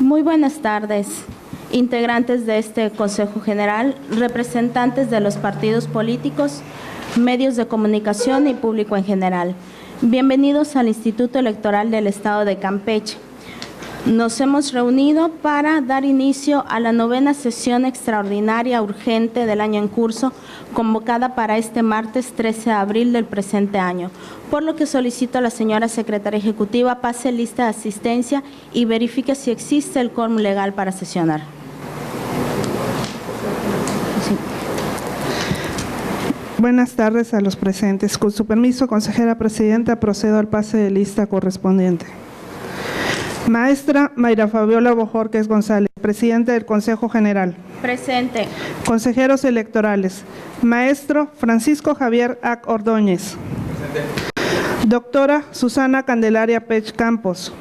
Muy buenas tardes, integrantes de este Consejo General, representantes de los partidos políticos, medios de comunicación y público en general. Bienvenidos al Instituto Electoral del Estado de Campeche. Nos hemos reunido para dar inicio a la 9ª sesión extraordinaria urgente del año en curso, convocada para este martes 13 de abril del presente año, por lo que solicito a la señora secretaria ejecutiva pase lista de asistencia y verifique si existe el quórum legal para sesionar. Sí. Buenas tardes a los presentes. Con su permiso, consejera presidenta, procedo al pase de lista correspondiente. Maestra Mayra Fabiola Bojorquez González, presidenta del Consejo General. Presente. Consejeros electorales. Maestro Francisco Javier Ac Ordóñez. Presente. Doctora Susana Candelaria Pech Campos.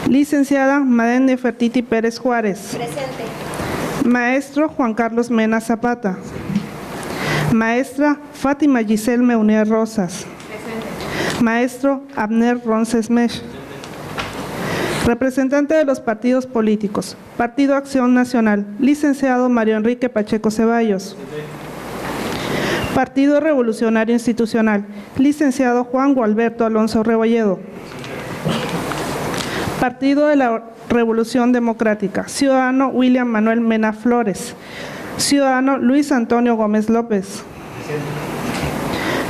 Licenciada Madén Nefertiti Pérez Juárez. Presente. Maestro Juan Carlos Mena Zapata. Maestra Fátima Giselle Meunier Rosas. Presente. Maestro Abner Ronces Mesh. Representante de los partidos políticos. Partido Acción Nacional, licenciado Mario Enrique Pacheco Ceballos. Partido Revolucionario Institucional, licenciado Juan Gualberto Alonso Rebolledo. Partido de la Revolución Democrática, ciudadano William Manuel Mena Flores. Ciudadano Luis Antonio Gómez López.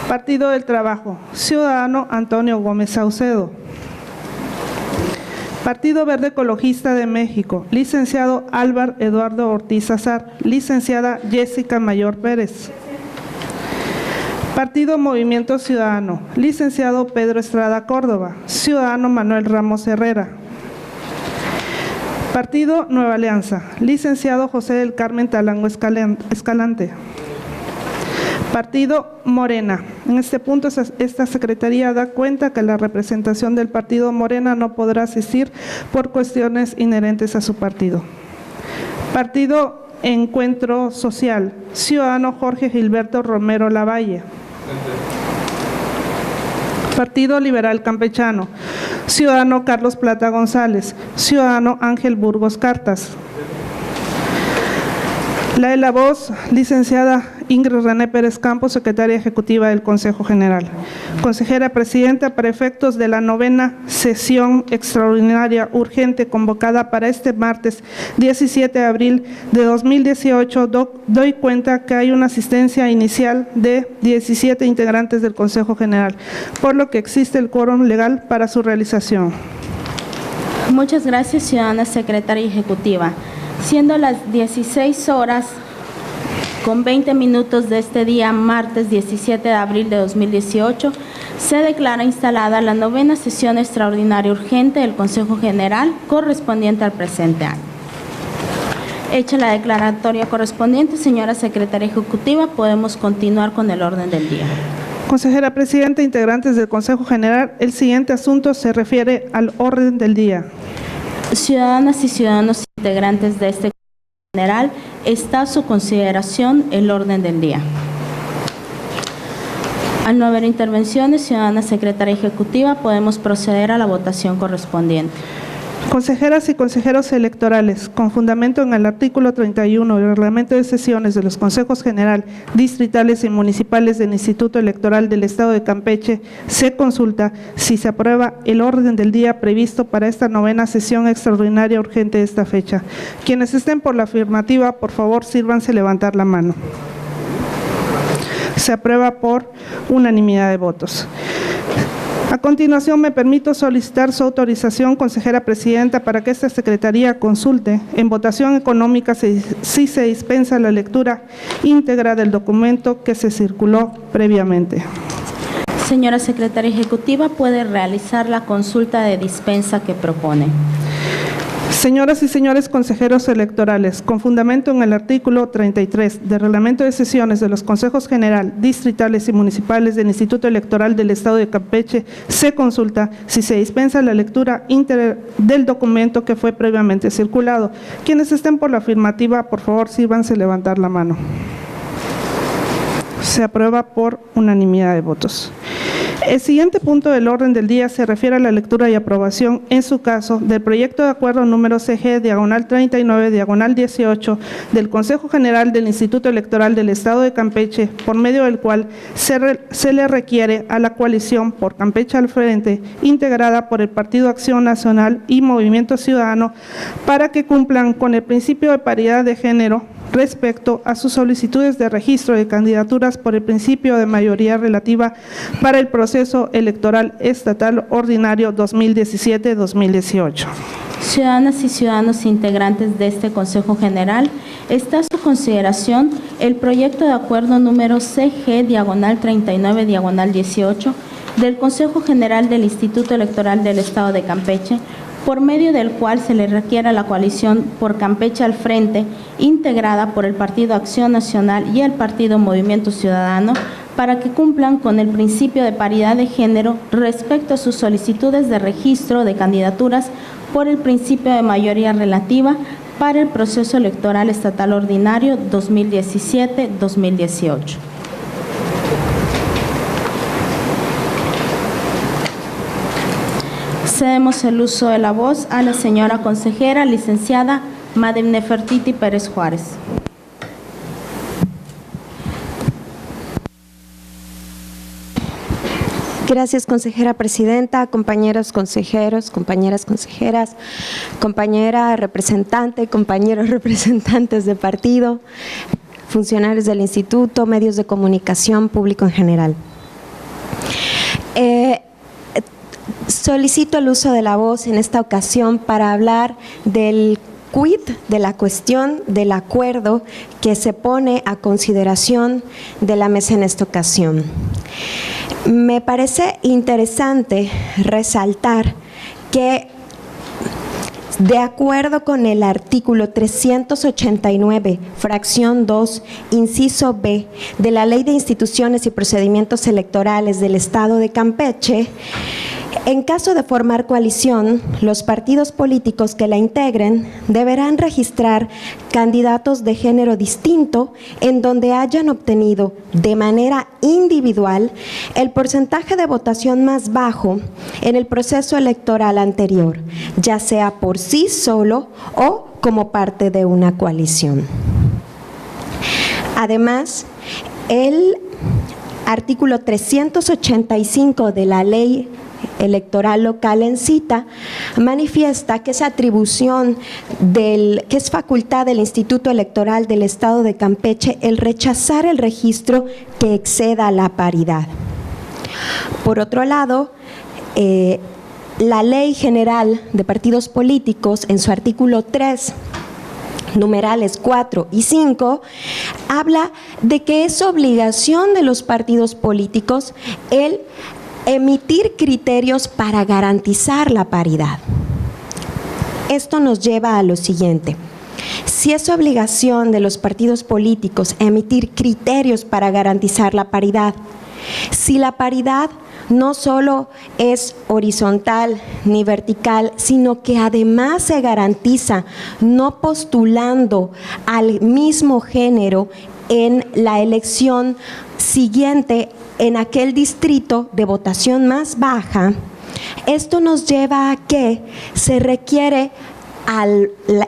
Partido del Trabajo, ciudadano Antonio Gómez Saucedo. Partido Verde Ecologista de México, licenciado Álvaro Eduardo Ortiz Azar, licenciada Jessica Mayor Pérez. Partido Movimiento Ciudadano, licenciado Pedro Estrada Córdoba, ciudadano Manuel Ramos Herrera. Partido Nueva Alianza, licenciado José del Carmen Talango Escalante. Partido Morena. En este punto, esta Secretaría da cuenta que la representación del Partido Morena no podrá asistir por cuestiones inherentes a su partido. Partido Encuentro Social, ciudadano Jorge Gilberto Romero Lavalle. Partido Liberal Campechano, ciudadano Carlos Plata González, ciudadano Ángel Burgos Cartas. La de la voz, licenciada Ingrid René Pérez Campos, secretaria ejecutiva del Consejo General. Consejera presidenta, para efectos de la 9ª sesión extraordinaria urgente convocada para este martes 17 de abril de 2018, doy cuenta que hay una asistencia inicial de 17 integrantes del Consejo General, por lo que existe el quórum legal para su realización. Muchas gracias, ciudadana secretaria ejecutiva. Siendo las 16:20 de este día, martes 17 de abril de 2018, se declara instalada la 9ª sesión extraordinaria urgente del Consejo General correspondiente al presente año. Hecha la declaratoria correspondiente, señora secretaria ejecutiva, podemos continuar con el orden del día. Consejera presidenta, integrantes del Consejo General, el siguiente asunto se refiere al orden del día. Ciudadanas y ciudadanos integrantes de este Consejo General, está a su consideración el orden del día. Al no haber intervenciones, ciudadana secretaria ejecutiva, podemos proceder a la votación correspondiente. Consejeras y consejeros electorales, con fundamento en el artículo 31 del Reglamento de Sesiones de los Consejos General, Distritales y Municipales del Instituto Electoral del Estado de Campeche, se consulta si se aprueba el orden del día previsto para esta 9ª sesión extraordinaria urgente de esta fecha. Quienes estén por la afirmativa, por favor, sírvanse levantar la mano. Se aprueba por unanimidad de votos. A continuación, me permito solicitar su autorización, consejera presidenta, para que esta Secretaría consulte en votación económica si se dispensa la lectura íntegra del documento que se circuló previamente. Señora secretaria ejecutiva, puede realizar la consulta de dispensa que propone. Señoras y señores consejeros electorales, con fundamento en el artículo 33 del Reglamento de Sesiones de los Consejos General, Distritales y Municipales del Instituto Electoral del Estado de Campeche, se consulta si se dispensa la lectura íntegra del documento que fue previamente circulado. Quienes estén por la afirmativa, por favor, sírvanse levantar la mano. Se aprueba por unanimidad de votos. El siguiente punto del orden del día se refiere a la lectura y aprobación, en su caso, del proyecto de acuerdo número CG/39/18 del Consejo General del Instituto Electoral del Estado de Campeche, por medio del cual se le requiere a la coalición por Campeche al Frente, integrada por el Partido Acción Nacional y Movimiento Ciudadano, para que cumplan con el principio de paridad de género respecto a sus solicitudes de registro de candidaturas por el principio de mayoría relativa para el proceso electoral estatal ordinario 2017-2018. Ciudadanas y ciudadanos integrantes de este Consejo General, está a su consideración el proyecto de acuerdo número CG/39/18 del Consejo General del Instituto Electoral del Estado de Campeche, por medio del cual se le requiere a la coalición por Campeche al Frente, integrada por el Partido Acción Nacional y el Partido Movimiento Ciudadano, para que cumplan con el principio de paridad de género respecto a sus solicitudes de registro de candidaturas por el principio de mayoría relativa para el proceso electoral estatal ordinario 2017-2018. Cedemos el uso de la voz a la señora consejera, licenciada Madem Nefertiti Pérez Juárez. Gracias, consejera presidenta, compañeros consejeros, compañeras consejeras, compañera representante, compañeros representantes de partido, funcionarios del instituto, medios de comunicación, público en general. Solicito el uso de la voz en esta ocasión para hablar del quid de la cuestión del acuerdo que se pone a consideración de la mesa en esta ocasión. Me parece interesante resaltar que, de acuerdo con el artículo 389, fracción 2, inciso B, de la Ley de Instituciones y Procedimientos Electorales del Estado de Campeche, en caso de formar coalición, los partidos políticos que la integren deberán registrar candidatos de género distinto en donde hayan obtenido de manera individual el porcentaje de votación más bajo en el proceso electoral anterior, ya sea por sí solo o como parte de una coalición. Además, el artículo 385 de la Ley Electoral Local en cita manifiesta que es atribución que es facultad del Instituto Electoral del Estado de Campeche el rechazar el registro que exceda la paridad. Por otro lado, la Ley General de Partidos Políticos, en su artículo 3, numerales 4 y 5, habla de que es obligación de los partidos políticos el emitir criterios para garantizar la paridad. Esto nos lleva a lo siguiente: si es obligación de los partidos políticos emitir criterios para garantizar la paridad, si la paridad no solo es horizontal ni vertical, sino que además se garantiza no postulando al mismo género en la elección siguiente en aquel distrito de votación más baja, esto nos lleva a que se requiere,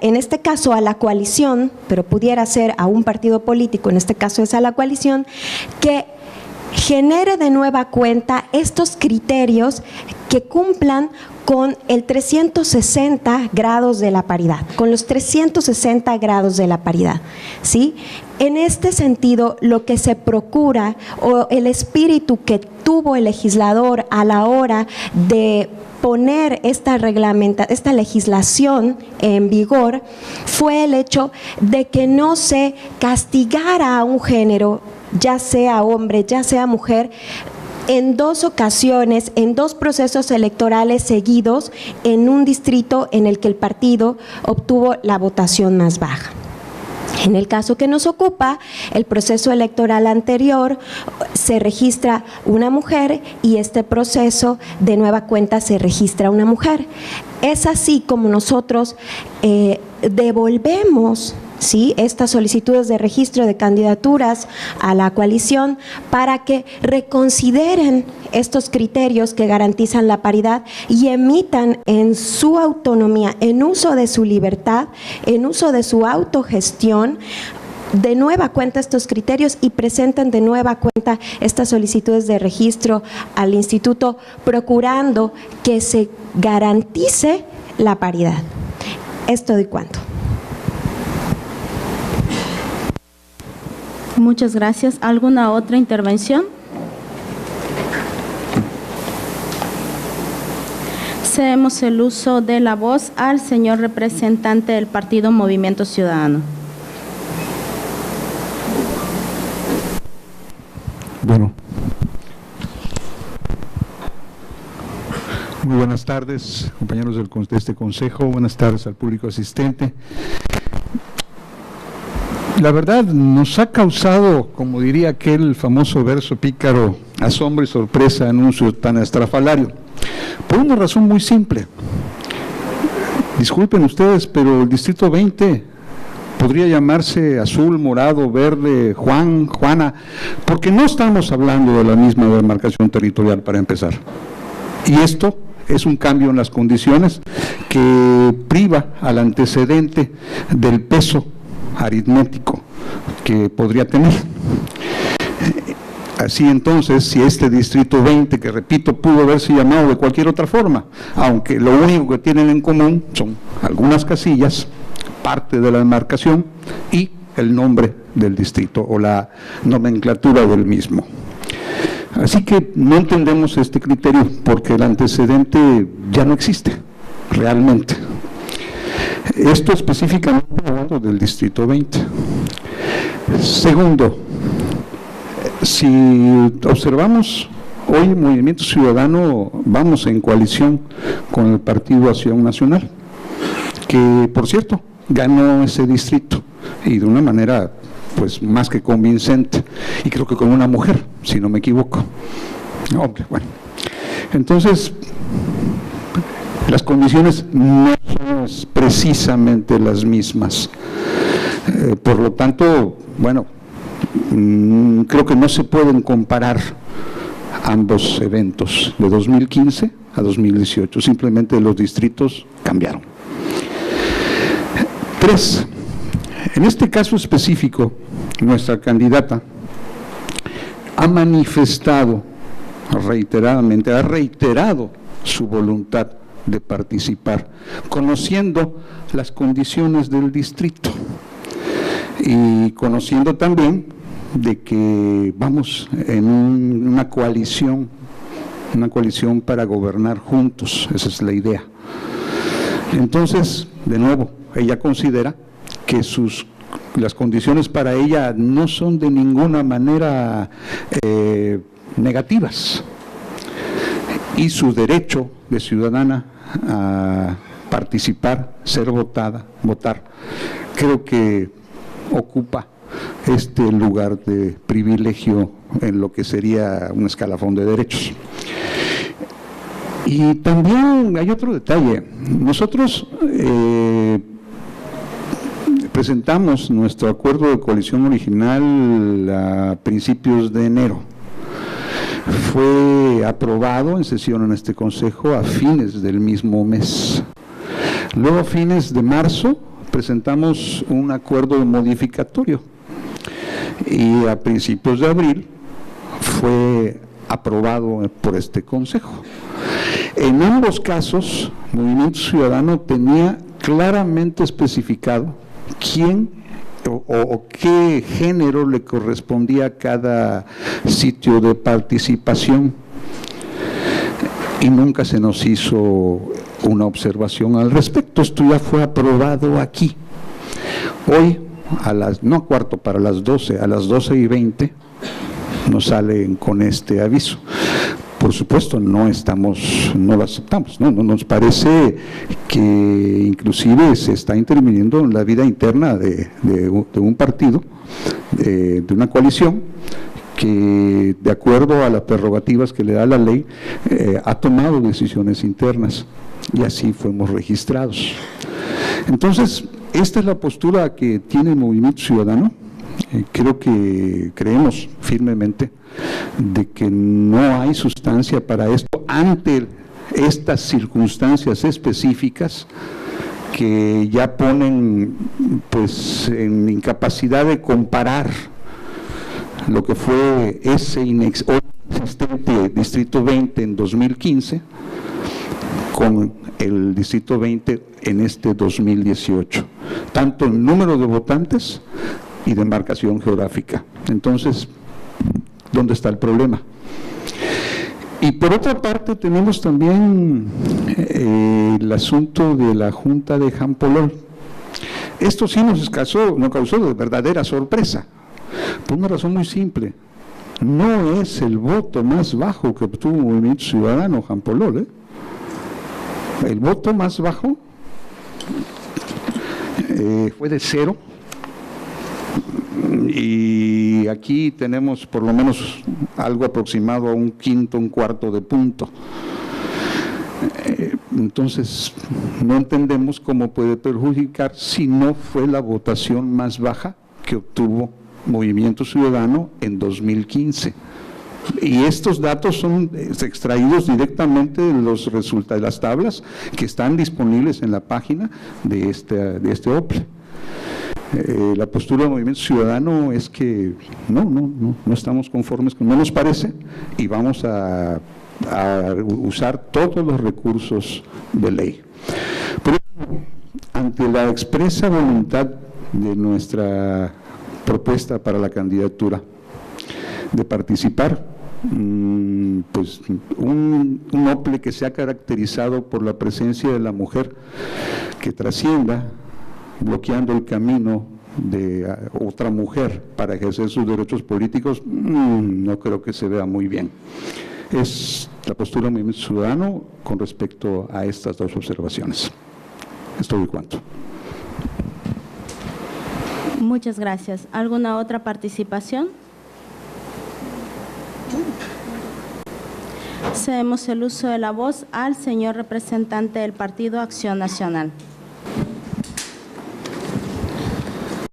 en este caso a la coalición, pero pudiera ser a un partido político, en este caso es a la coalición, que genere de nueva cuenta estos criterios que cumplan con el 360 grados de la paridad, con los 360 grados de la paridad, ¿sí? En este sentido, lo que se procura, o el espíritu que tuvo el legislador a la hora de poner esta legislación en vigor, fue el hecho de que no se castigara a un género, ya sea hombre, ya sea mujer, en dos ocasiones, en dos procesos electorales seguidos, en un distrito en el que el partido obtuvo la votación más baja. En el caso que nos ocupa, el proceso electoral anterior se registra una mujer y este proceso de nueva cuenta se registra una mujer. Es así como nosotros devolvemos, ¿sí?, estas solicitudes de registro de candidaturas a la coalición para que reconsideren estos criterios que garantizan la paridad y emitan en su autonomía, en uso de su libertad, en uso de su autogestión, de nueva cuenta estos criterios y presenten de nueva cuenta estas solicitudes de registro al instituto, procurando que se garantice la paridad. Es todo y cuanto. Muchas gracias. ¿Alguna otra intervención? Cedemos el uso de la voz al señor representante del partido Movimiento Ciudadano. Bueno, muy buenas tardes, compañeros de este consejo, buenas tardes al público asistente. La verdad nos ha causado, como diría aquel famoso verso pícaro, asombro y sorpresa anuncio tan estrafalario, por una razón muy simple. Disculpen ustedes, pero el Distrito 20 podría llamarse azul, morado, verde, Juan, Juana, porque no estamos hablando de la misma demarcación territorial para empezar. Y esto es un cambio en las condiciones que priva al antecedente del peso aritmético que podría tener. Así entonces, si este Distrito 20, que repito, pudo haberse llamado de cualquier otra forma, aunque lo único que tienen en común son algunas casillas, parte de la demarcación y el nombre del distrito o la nomenclatura del mismo. Así que no entendemos este criterio porque el antecedente ya no existe realmente. Esto específicamente hablando del Distrito 20. Segundo, si observamos hoy Movimiento Ciudadano, vamos en coalición con el Partido Acción Nacional, que por cierto ganó ese distrito y de una manera pues más que convincente, y creo que con una mujer, si no me equivoco. Hombre, bueno. Entonces, las condiciones no son precisamente las mismas. Por lo tanto, bueno, creo que no se pueden comparar ambos eventos de 2015 a 2018, simplemente los distritos cambiaron. 3. En este caso específico, nuestra candidata ha manifestado reiteradamente, ha reiterado su voluntad de participar, conociendo las condiciones del distrito y conociendo también de que vamos en una coalición para gobernar juntos, esa es la idea. Entonces, de nuevo, ella considera que las condiciones para ella no son de ninguna manera negativas, y su derecho de ciudadana a participar, ser votada, votar, creo que ocupa este lugar de privilegio en lo que sería un escalafón de derechos. Y también hay otro detalle. Nosotros presentamos nuestro acuerdo de coalición original a principios de enero. Fue aprobado en sesión en este consejo a fines del mismo mes. Luego, a fines de marzo, presentamos un acuerdo modificatorio y a principios de abril fue aprobado por este consejo. En ambos casos, Movimiento Ciudadano tenía claramente especificado quién o qué género le correspondía a cada sitio de participación, y nunca se nos hizo una observación al respecto. Esto ya fue aprobado aquí. Hoy, a las 12, a las 12:20, nos salen con este aviso. Por supuesto, no lo aceptamos, no nos parece que inclusive se está interviniendo en la vida interna de un partido, de una coalición, que de acuerdo a las prerrogativas que le da la ley, ha tomado decisiones internas, y así fuimos registrados. Entonces, esta es la postura que tiene el Movimiento Ciudadano. Creemos firmemente de que no hay sustancia para esto ante estas circunstancias específicas que ya ponen pues en incapacidad de comparar lo que fue ese inexistente Distrito 20 en 2015 con el Distrito 20 en este 2018, tanto en número de votantes y demarcación geográfica. Entonces, ¿dónde está el problema? Y por otra parte tenemos también el asunto de la Junta de Jampolol. Esto sí nos causó de verdadera sorpresa, por una razón muy simple. No es el voto más bajo que obtuvo el Movimiento Ciudadano Jampolol, El voto más bajo fue de 0. Y aquí tenemos por lo menos algo aproximado a un quinto, un cuarto de punto. Entonces, no entendemos cómo puede perjudicar si no fue la votación más baja que obtuvo Movimiento Ciudadano en 2015. Y estos datos son extraídos directamente de los resultados de las tablas que están disponibles en la página de este OPLE. La postura del Movimiento Ciudadano es que no estamos conformes, no nos parece, y vamos a usar todos los recursos de ley. Pero ante la expresa voluntad de nuestra propuesta para la candidatura de participar, pues un OPLE que se ha caracterizado por la presencia de la mujer que trascienda, bloqueando el camino de otra mujer para ejercer sus derechos políticos, no creo que se vea muy bien. Es la postura del Movimiento Ciudadano con respecto a estas dos observaciones. Es todo y cuanto. Muchas gracias. ¿Alguna otra participación? Cedemos el uso de la voz al señor representante del Partido Acción Nacional.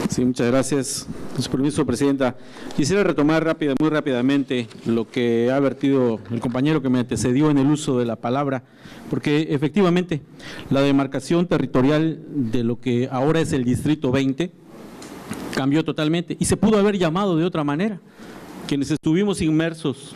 Sí, muchas gracias. Con su permiso, Presidenta. Quisiera retomar muy rápidamente lo que ha vertido el compañero que me antecedió en el uso de la palabra, porque efectivamente la demarcación territorial de lo que ahora es el Distrito 20 cambió totalmente y se pudo haber llamado de otra manera. Quienes estuvimos inmersos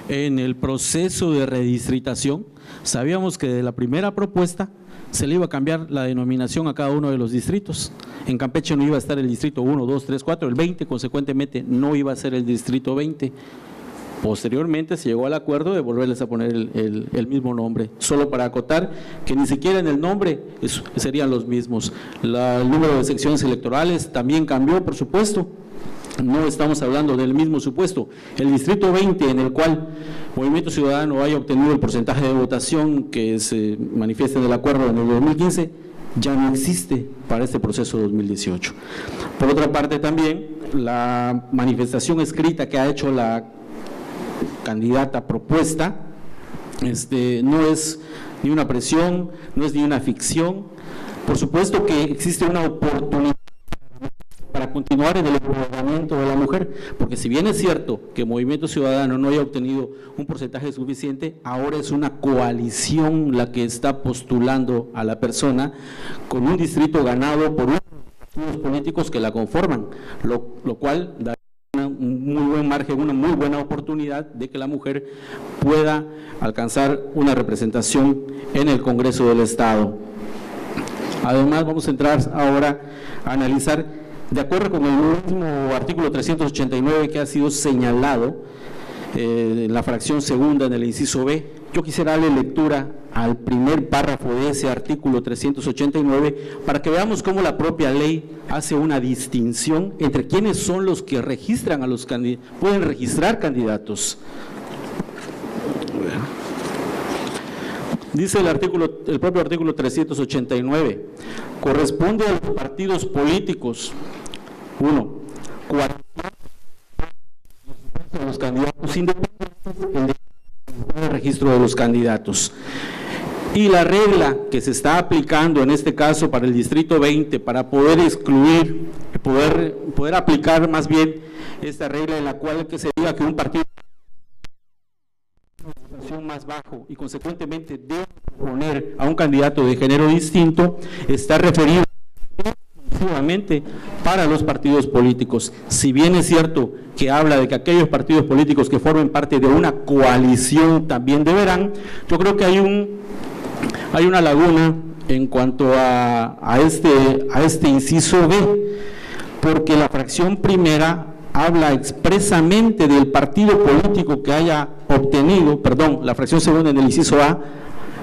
en el proceso de redistritación, sabíamos que de la primera propuesta se le iba a cambiar la denominación a cada uno de los distritos. En Campeche no iba a estar el distrito 1, 2, 3, 4, el 20, consecuentemente no iba a ser el distrito 20. Posteriormente se llegó al acuerdo de volverles a poner el mismo nombre, solo para acotar que ni siquiera en el nombre serían los mismos. El número de secciones electorales también cambió, por supuesto. No estamos hablando del mismo supuesto. El distrito 20, en el cual Movimiento Ciudadano haya obtenido el porcentaje de votación que se manifiesta en el acuerdo en el 2015, ya no existe para este proceso 2018. Por otra parte, también la manifestación escrita que ha hecho la candidata propuesta no es ni una presión, no es ni una ficción. Por supuesto que existe una oportunidad para continuar en el empoderamiento de la mujer, porque si bien es cierto que Movimiento Ciudadano no haya obtenido un porcentaje suficiente, ahora es una coalición la que está postulando a la persona con un distrito ganado por unos políticos que la conforman, lo cual da un muy buen margen, una muy buena oportunidad de que la mujer pueda alcanzar una representación en el Congreso del Estado. Además, vamos a entrar ahora a analizar, de acuerdo con el mismo artículo 389 que ha sido señalado en la fracción segunda en el inciso B, yo quisiera darle lectura al primer párrafo de ese artículo 389 para que veamos cómo la propia ley hace una distinción entre quiénes son los que registran a los candidatos, pueden registrar candidatos. Dice el propio artículo 389, corresponde a los partidos políticos, 1, los candidatos independientes, el registro de los candidatos. Y la regla que se está aplicando en este caso para el Distrito 20, para poder excluir, poder aplicar más bien esta regla en la cual que se diga que un partido más bajo y consecuentemente debe poner a un candidato de género distinto, está referido exclusivamente para los partidos políticos. Si bien es cierto que habla de que aquellos partidos políticos que formen parte de una coalición también deberán, yo creo que hay una laguna en cuanto a este inciso B, porque la fracción primera habla expresamente del partido político que haya obtenido, la fracción segunda en el inciso A,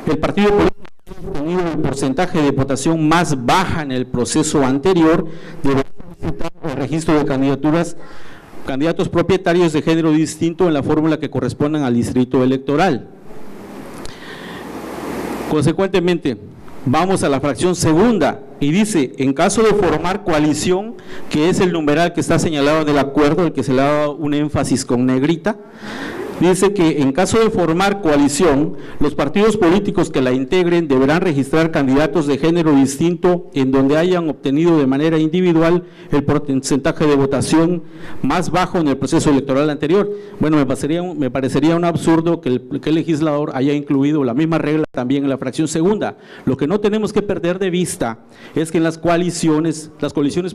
el partido político que haya obtenido el porcentaje de votación más baja en el proceso anterior, deberá solicitar el registro de candidatos propietarios de género distinto en la fórmula que correspondan al distrito electoral. Consecuentemente, vamos a la fracción segunda y dice, en caso de formar coalición, que es el numeral que está señalado en el acuerdo, el que se le ha dado un énfasis con negrita, dice que en caso de formar coalición, los partidos políticos que la integren deberán registrar candidatos de género distinto en donde hayan obtenido de manera individual el porcentaje de votación más bajo en el proceso electoral anterior. Bueno, me parecería un absurdo que el legislador haya incluido la misma regla también en la fracción segunda. Lo que no tenemos que perder de vista es que en las coaliciones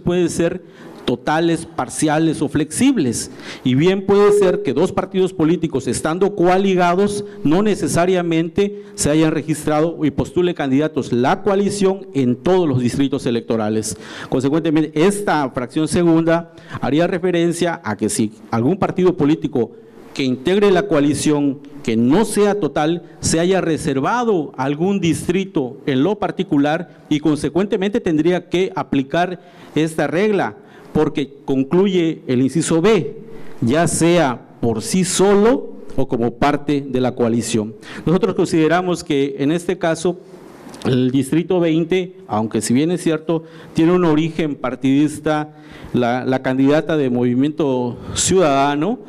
pueden ser totales, parciales o flexibles, y bien puede ser que dos partidos políticos estando coaligados no necesariamente se hayan registrado y postule candidatos la coalición en todos los distritos electorales. Consecuentemente, esta fracción segunda haría referencia a que si algún partido político que integre la coalición que no sea total, se haya reservado algún distrito en lo particular y consecuentemente tendría que aplicar esta regla, porque concluye el inciso B, ya sea por sí solo o como parte de la coalición. Nosotros consideramos que en este caso el Distrito 20, aunque si bien es cierto, tiene un origen partidista, la candidata de Movimiento Ciudadano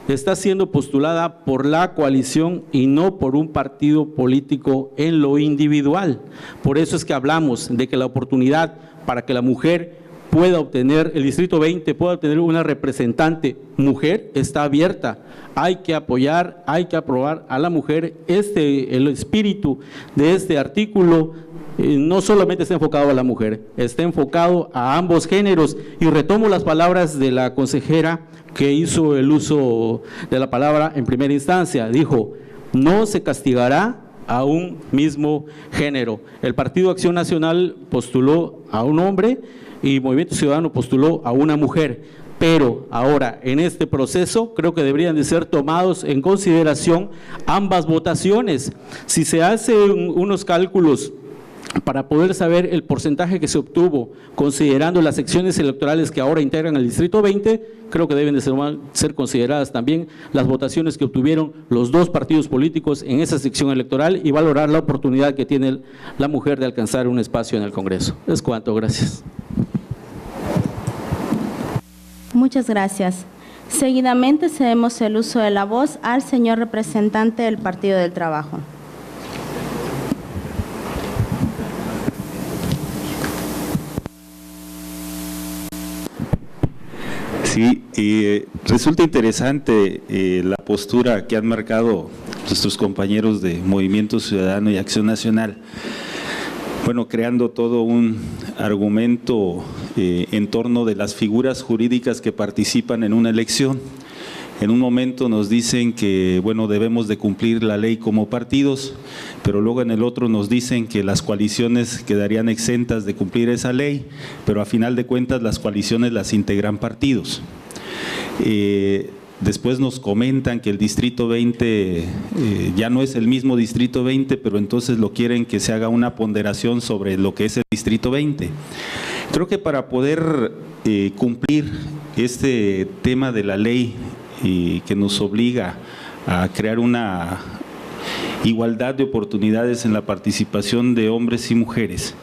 está siendo postulada por la coalición y no por un partido político en lo individual. Por eso es que hablamos de que la oportunidad para que la mujer pueda obtener, el Distrito 20 pueda obtener una representante mujer, está abierta. Hay que apoyar, hay que aprobar a la mujer. El espíritu de este artículo no solamente está enfocado a la mujer, está enfocado a ambos géneros. Y retomo las palabras de la consejera que hizo el uso de la palabra en primera instancia. Dijo, no se castigará a un mismo género. El Partido Acción Nacional postuló a un hombre y Movimiento Ciudadano postuló a una mujer, pero ahora en este proceso creo que deberían de ser tomados en consideración ambas votaciones. Si se hacen unos cálculos para poder saber el porcentaje que se obtuvo, considerando las secciones electorales que ahora integran el Distrito 20, creo que deben de ser consideradas también las votaciones que obtuvieron los dos partidos políticos en esa sección electoral y valorar la oportunidad que tiene la mujer de alcanzar un espacio en el Congreso. Es cuanto, gracias. Muchas gracias. Seguidamente cedemos el uso de la voz al señor representante del Partido del Trabajo. Sí, resulta interesante la postura que han marcado nuestros compañeros de Movimiento Ciudadano y Acción Nacional. Bueno, creando todo un argumento en torno de las figuras jurídicas que participan en una elección. En un momento nos dicen que, bueno, debemos de cumplir la ley como partidos, pero luego en el otro nos dicen que las coaliciones quedarían exentas de cumplir esa ley, pero a final de cuentas las coaliciones las integran partidos. Después nos comentan que el Distrito 20 ya no es el mismo Distrito 20, pero entonces lo quieren que se haga una ponderación sobre lo que es el Distrito 20. Creo que para poder cumplir este tema de la ley que nos obliga a crear una igualdad de oportunidades en la participación de hombres y mujeres,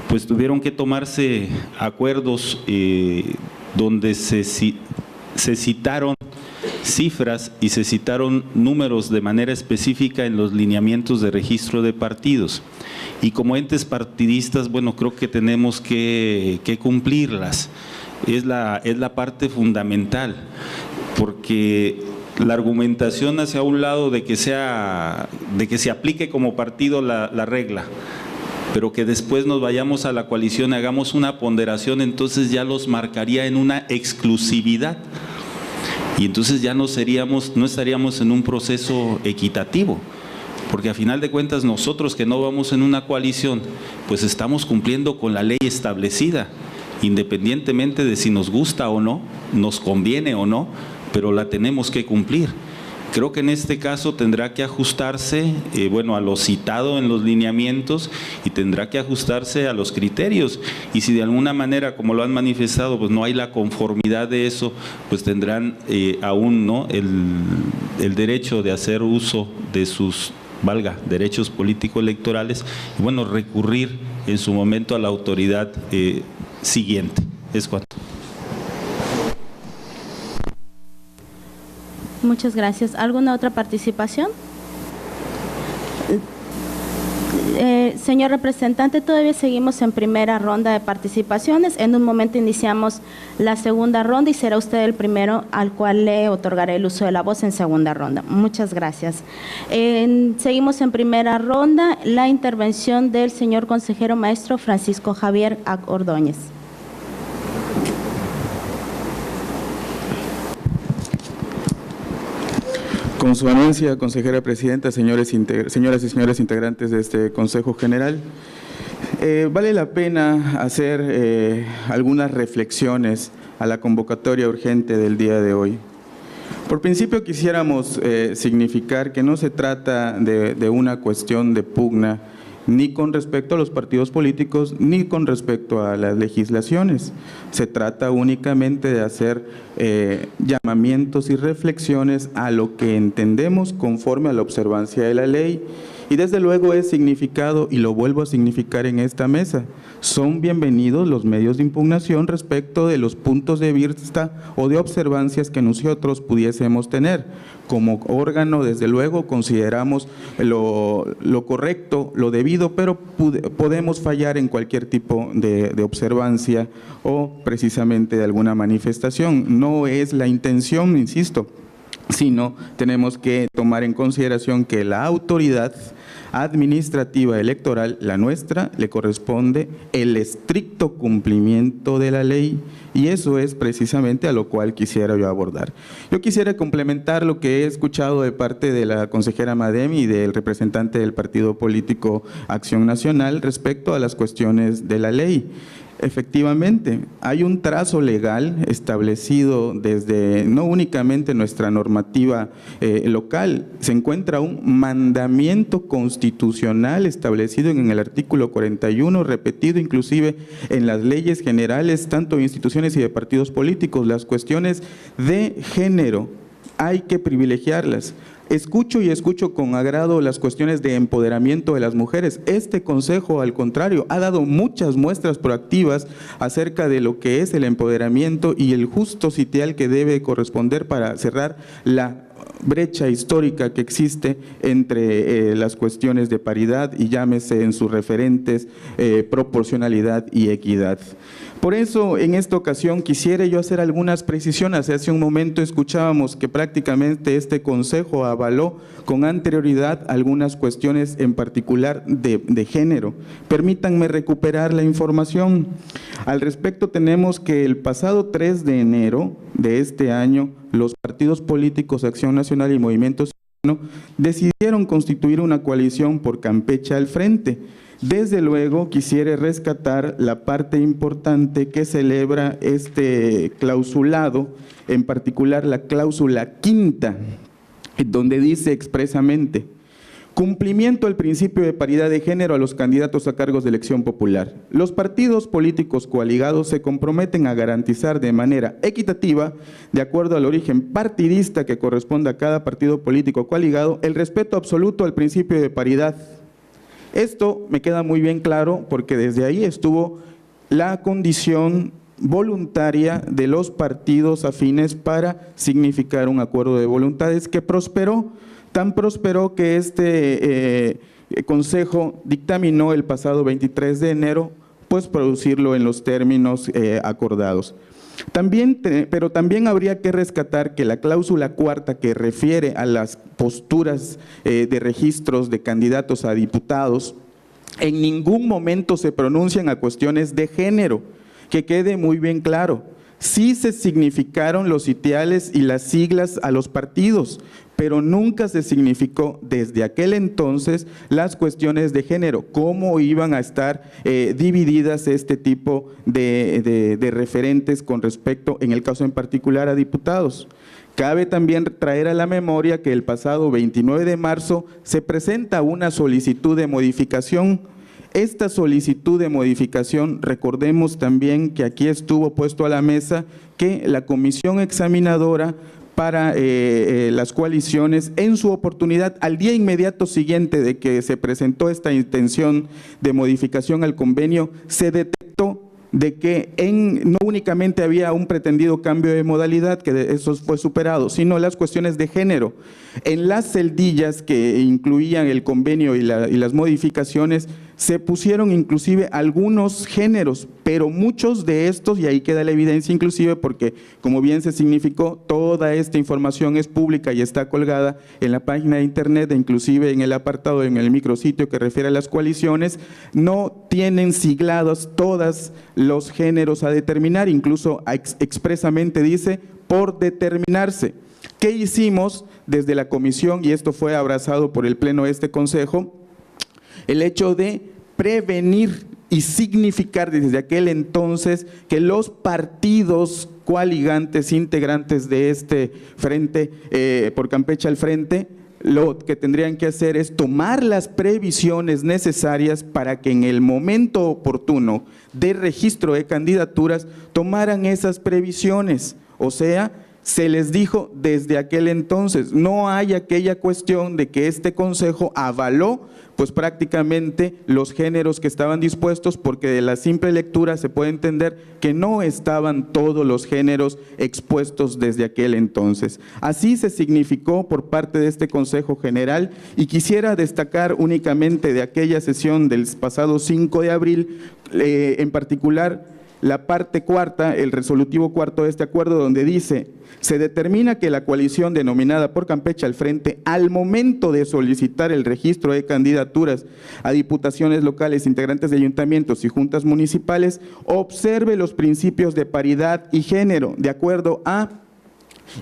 pues tuvieron que tomarse acuerdos donde se citaron cifras y se citaron números de manera específica en los lineamientos de registro de partidos. Y como entes partidistas, bueno, creo que tenemos que cumplirlas. Es la parte fundamental, porque la argumentación hacia un lado de que se aplique como partido la regla, pero que después nos vayamos a la coalición, hagamos una ponderación, entonces ya los marcaría en una exclusividad. Y entonces ya no estaríamos en un proceso equitativo, porque a final de cuentas nosotros que no vamos en una coalición, pues estamos cumpliendo con la ley establecida, independientemente de si nos gusta o no, nos conviene o no, pero la tenemos que cumplir. Creo que en este caso tendrá que ajustarse, a lo citado en los lineamientos, y tendrá que ajustarse a los criterios. Y si de alguna manera, como lo han manifestado, pues no hay la conformidad de eso, pues tendrán aún no el derecho de hacer uso de sus, derechos político-electorales, y recurrir en su momento a la autoridad siguiente. Es cuanto. Muchas gracias. ¿Alguna otra participación? Señor representante, todavía seguimos en primera ronda de participaciones. En un momento iniciamos la segunda ronda y será usted el primero al cual le otorgaré el uso de la voz en segunda ronda. Muchas gracias. Seguimos en primera ronda. La intervención del señor consejero maestro Francisco Javier Ordóñez. Con su anuencia, consejera presidenta, señoras y señores integrantes de este Consejo General, vale la pena hacer algunas reflexiones a la convocatoria urgente del día de hoy. Por principio quisiéramos significar que no se trata de una cuestión de pugna ni con respecto a los partidos políticos, ni con respecto a las legislaciones. Se trata únicamente de hacer llamamientos y reflexiones a lo que entendemos conforme a la observancia de la ley. Y desde luego es significado, y lo vuelvo a significar en esta mesa, son bienvenidos los medios de impugnación respecto de los puntos de vista o de observancias que nosotros pudiésemos tener. Como órgano, desde luego, consideramos lo correcto, lo debido, pero podemos fallar en cualquier tipo de observancia o precisamente de alguna manifestación. No es la intención, insisto, sino tenemos que tomar en consideración que la autoridad administrativa electoral, la nuestra, le corresponde el estricto cumplimiento de la ley, y eso es precisamente a lo cual quisiera yo abordar. Yo quisiera complementar lo que he escuchado de parte de la consejera Madem y del representante del partido político Acción Nacional respecto a las cuestiones de la ley. Efectivamente, hay un trazo legal establecido desde no únicamente nuestra normativa local, se encuentra un mandamiento constitucional establecido en el artículo 41, repetido inclusive en las leyes generales, tanto de instituciones y de partidos políticos. Las cuestiones de género hay que privilegiarlas. Escucho y escucho con agrado las cuestiones de empoderamiento de las mujeres. Este Consejo, al contrario, ha dado muchas muestras proactivas acerca de lo que es el empoderamiento y el justo sitial que debe corresponder para cerrar la brecha histórica que existe entre las cuestiones de paridad y llámese en sus referentes proporcionalidad y equidad. Por eso, en esta ocasión, quisiera yo hacer algunas precisiones. Hace un momento escuchábamos que prácticamente este Consejo avaló con anterioridad algunas cuestiones en particular de género. Permítanme recuperar la información. Al respecto, tenemos que el pasado 3 de enero de este año, los partidos políticos Acción Nacional y Movimiento Ciudadano decidieron constituir una coalición por Campeche al frente. Desde luego, quisiera rescatar la parte importante que celebra este clausulado, en particular la cláusula quinta, donde dice expresamente: cumplimiento al principio de paridad de género a los candidatos a cargos de elección popular. Los partidos políticos coaligados se comprometen a garantizar de manera equitativa, de acuerdo al origen partidista que corresponda a cada partido político coaligado, el respeto absoluto al principio de paridad. Esto me queda muy bien claro porque desde ahí estuvo la condición voluntaria de los partidos afines para significar un acuerdo de voluntades que prosperó, tan prosperó que este Consejo dictaminó el pasado 23 de enero pues producirlo en los términos acordados. Pero también habría que rescatar que la cláusula cuarta que refiere a las posturas de registros de candidatos a diputados en ningún momento se pronuncian a cuestiones de género, que quede muy bien claro. Sí se significaron los sitiales y las siglas a los partidos, pero nunca se significó desde aquel entonces las cuestiones de género, cómo iban a estar divididas este tipo de referentes con respecto, en el caso en particular, a diputados. Cabe también traer a la memoria que el pasado 29 de marzo se presenta una solicitud de modificación. Esta solicitud de modificación, recordemos también que aquí estuvo puesto a la mesa que la comisión examinadora para las coaliciones, en su oportunidad, al día inmediato siguiente de que se presentó esta intención de modificación al convenio, se detectó de que no únicamente había un pretendido cambio de modalidad, que eso fue superado, sino las cuestiones de género. En las celdillas que incluían el convenio y las modificaciones, se pusieron inclusive algunos géneros, pero muchos de estos, y ahí queda la evidencia inclusive porque como bien se significó, toda esta información es pública y está colgada en la página de internet, inclusive en el apartado, en el micrositio que refiere a las coaliciones, no tienen siglados todos los géneros a determinar, incluso expresamente dice por determinarse. ¿Qué hicimos desde la comisión? Y esto fue abrazado por el pleno de este consejo, el hecho de prevenir y significar desde aquel entonces que los partidos coaligantes integrantes de este frente, por Campeche al frente, lo que tendrían que hacer es tomar las previsiones necesarias para que en el momento oportuno de registro de candidaturas tomaran esas previsiones, o sea, se les dijo desde aquel entonces, no hay aquella cuestión de que este consejo avaló pues prácticamente los géneros que estaban dispuestos, porque de la simple lectura se puede entender que no estaban todos los géneros expuestos desde aquel entonces. Así se significó por parte de este Consejo General, y quisiera destacar únicamente de aquella sesión del pasado 5 de abril, en particular la parte cuarta, el resolutivo cuarto de este acuerdo, donde dice: se determina que la coalición denominada por Campeche al frente, al momento de solicitar el registro de candidaturas a diputaciones locales, integrantes de ayuntamientos y juntas municipales, observe los principios de paridad y género, de acuerdo a…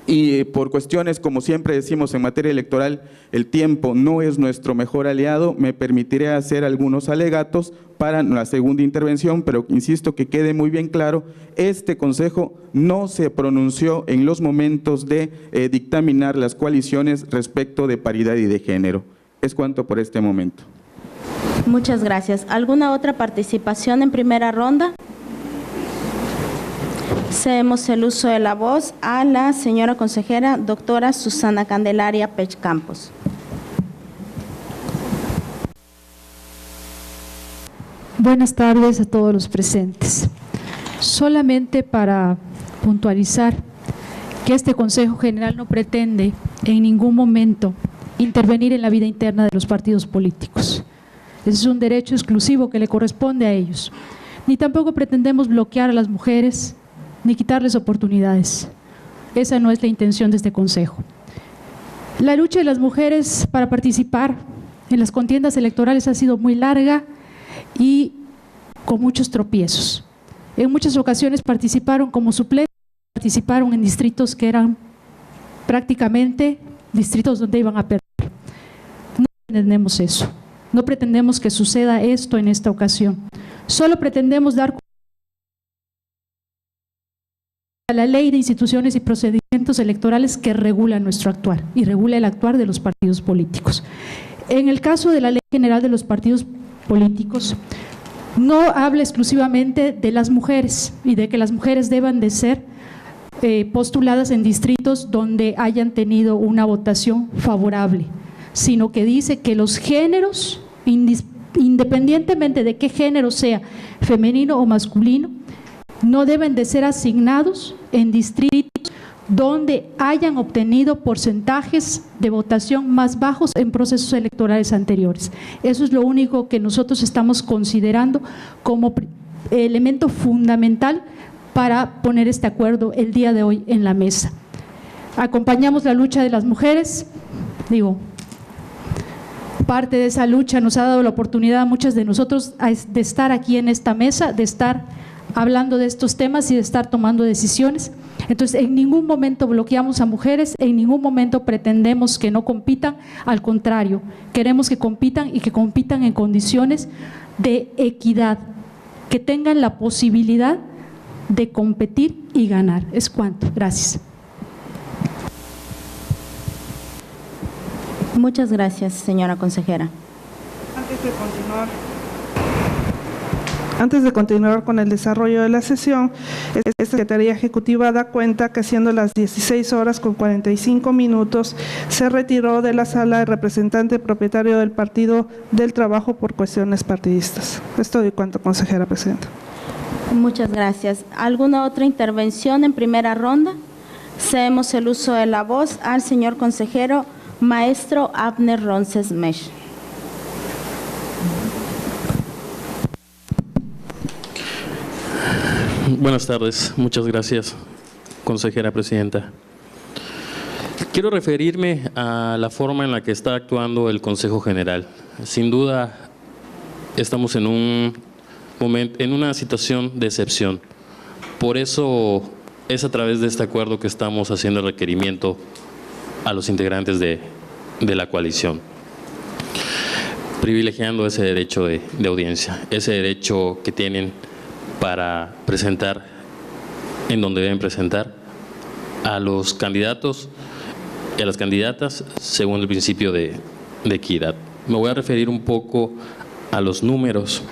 Y por cuestiones, como siempre decimos en materia electoral, el tiempo no es nuestro mejor aliado, me permitiré hacer algunos alegatos para la segunda intervención, pero insisto que quede muy bien claro, este Consejo no se pronunció en los momentos de dictaminar las coaliciones respecto de paridad y de género. Es cuanto por este momento. Muchas gracias. ¿Alguna otra participación en primera ronda? Cedemos el uso de la voz a la señora consejera doctora Susana Candelaria Pech Campos. Buenas tardes a todos los presentes. Solamente para puntualizar que este Consejo General no pretende en ningún momento intervenir en la vida interna de los partidos políticos. Ese es un derecho exclusivo que le corresponde a ellos. Ni tampoco pretendemos bloquear a las mujeres ni quitarles oportunidades. Esa no es la intención de este Consejo. La lucha de las mujeres para participar en las contiendas electorales ha sido muy larga y con muchos tropiezos. En muchas ocasiones participaron como suplentes, participaron en distritos que eran prácticamente distritos donde iban a perder. No pretendemos eso, no pretendemos que suceda esto en esta ocasión. Solo pretendemos dar a la ley de instituciones y procedimientos electorales que regula nuestro actuar y regula el actuar de los partidos políticos. En el caso de la Ley General de los Partidos Políticos, no habla exclusivamente de las mujeres y de que las mujeres deban de ser postuladas en distritos donde hayan tenido una votación favorable, sino que dice que los géneros, independientemente de qué género sea, femenino o masculino, no deben de ser asignados en distritos donde hayan obtenido porcentajes de votación más bajos en procesos electorales anteriores. Eso es lo único que nosotros estamos considerando como elemento fundamental para poner este acuerdo el día de hoy en la mesa. Acompañamos la lucha de las mujeres, parte de esa lucha nos ha dado la oportunidad a muchas de nosotros de estar aquí en esta mesa, de estar hablando de estos temas y de estar tomando decisiones. Entonces, en ningún momento bloqueamos a mujeres, en ningún momento pretendemos que no compitan, al contrario, queremos que compitan y que compitan en condiciones de equidad, que tengan la posibilidad de competir y ganar. Es cuanto. Gracias. Muchas gracias, señora consejera. Antes de continuar con el desarrollo de la sesión, esta Secretaría Ejecutiva da cuenta que siendo las 16:45, se retiró de la sala el representante propietario del Partido del Trabajo por cuestiones partidistas. Es todo y cuanto, consejera presidenta. Muchas gracias. ¿Alguna otra intervención en primera ronda? Cedemos el uso de la voz al señor consejero maestro Abner Ronces Mesh. Buenas tardes, muchas gracias, consejera presidenta. Quiero referirme a la forma en la que está actuando el Consejo General. Sin duda, estamos en una situación de excepción. Por eso es a través de este acuerdo que estamos haciendo el requerimiento a los integrantes de la coalición, privilegiando ese derecho de audiencia, ese derecho que tienen para presentar en donde deben presentar a los candidatos y a las candidatas según el principio de equidad. Me voy a referir un poco a los números.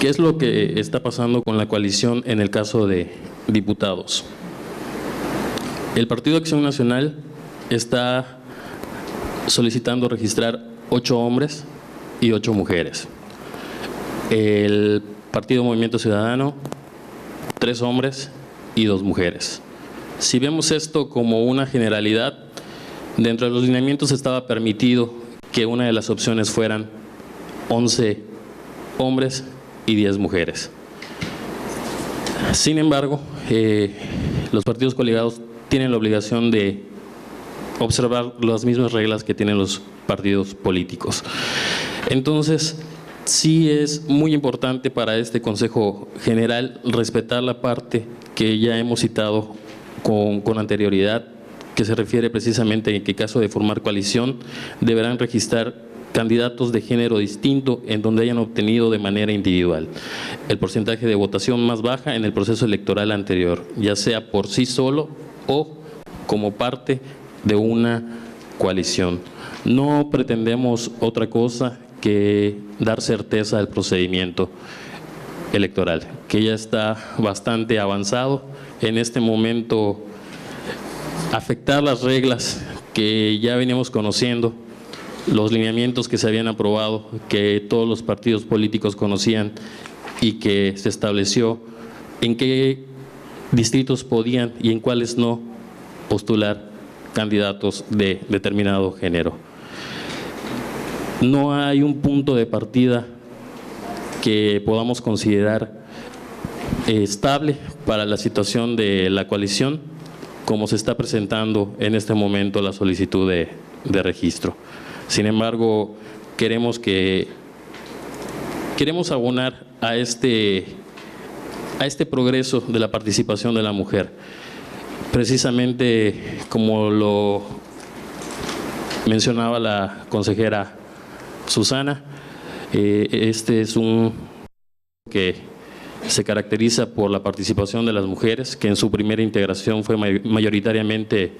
¿Qué es lo que está pasando con la coalición en el caso de diputados? El Partido Acción Nacional está solicitando registrar 8 hombres y 8 mujeres. El Partido Movimiento Ciudadano, 3 hombres y 2 mujeres. Si vemos esto como una generalidad, dentro de los lineamientos estaba permitido que una de las opciones fueran 11 hombres y 10 mujeres. Sin embargo, los partidos colegiados tienen la obligación de observar las mismas reglas que tienen los partidos políticos. Entonces, sí es muy importante para este Consejo General respetar la parte que ya hemos citado con anterioridad, que se refiere precisamente en que en caso de formar coalición deberán registrar candidatos de género distinto en donde hayan obtenido de manera individual el porcentaje de votación más baja en el proceso electoral anterior, ya sea por sí solo o como parte de una coalición. No pretendemos otra cosa que dar certeza al procedimiento electoral, que ya está bastante avanzado. En este momento, afectar las reglas que ya veníamos conociendo, los lineamientos que se habían aprobado, que todos los partidos políticos conocían y que se estableció en qué distritos podían y en cuáles no postular candidatos de determinado género. No hay un punto de partida que podamos considerar estable para la situación de la coalición, como se está presentando en este momento la solicitud de registro. Sin embargo, queremos abonar a este progreso de la participación de la mujer. Precisamente como lo mencionaba la consejera Susana, este es un que se caracteriza por la participación de las mujeres, que en su primera integración fue mayoritariamente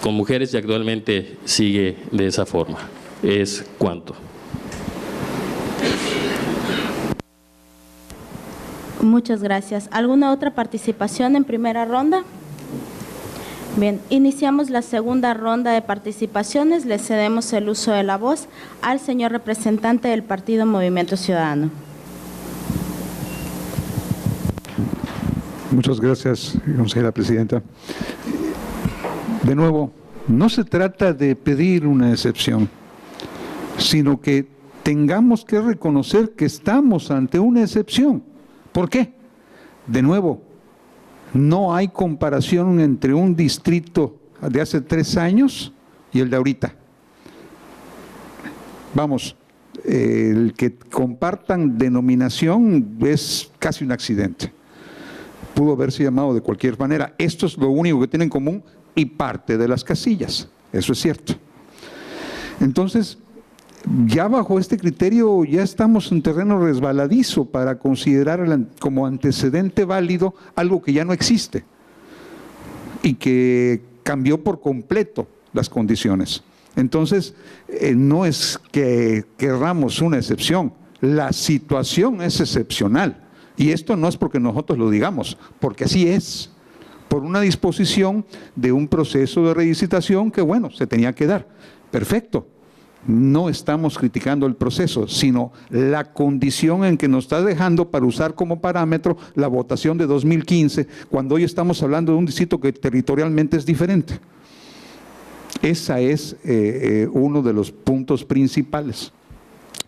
con mujeres y actualmente sigue de esa forma. Es cuanto. Muchas gracias. ¿Alguna otra participación en primera ronda? Bien, iniciamos la segunda ronda de participaciones. Le cedemos el uso de la voz al señor representante del Partido Movimiento Ciudadano. Muchas gracias, consejera presidenta. De nuevo, no se trata de pedir una excepción, sino que tengamos que reconocer que estamos ante una excepción. ¿Por qué? De nuevo, no hay comparación entre un distrito de hace 3 años y el de ahorita. Vamos, el que compartan denominación es casi un accidente. Pudo haberse llamado de cualquier manera. Esto es lo único que tienen en común y parte de las casillas. Eso es cierto. Entonces, ya bajo este criterio ya estamos en terreno resbaladizo para considerar como antecedente válido algo que ya no existe y que cambió por completo las condiciones. Entonces, no es que querramos una excepción, la situación es excepcional. Y esto no es porque nosotros lo digamos, porque así es, por una disposición de un proceso de relicitación que, bueno, se tenía que dar. Perfecto. No estamos criticando el proceso, sino la condición en que nos está dejando para usar como parámetro la votación de 2015, cuando hoy estamos hablando de un distrito que territorialmente es diferente. Esa es uno de los puntos principales.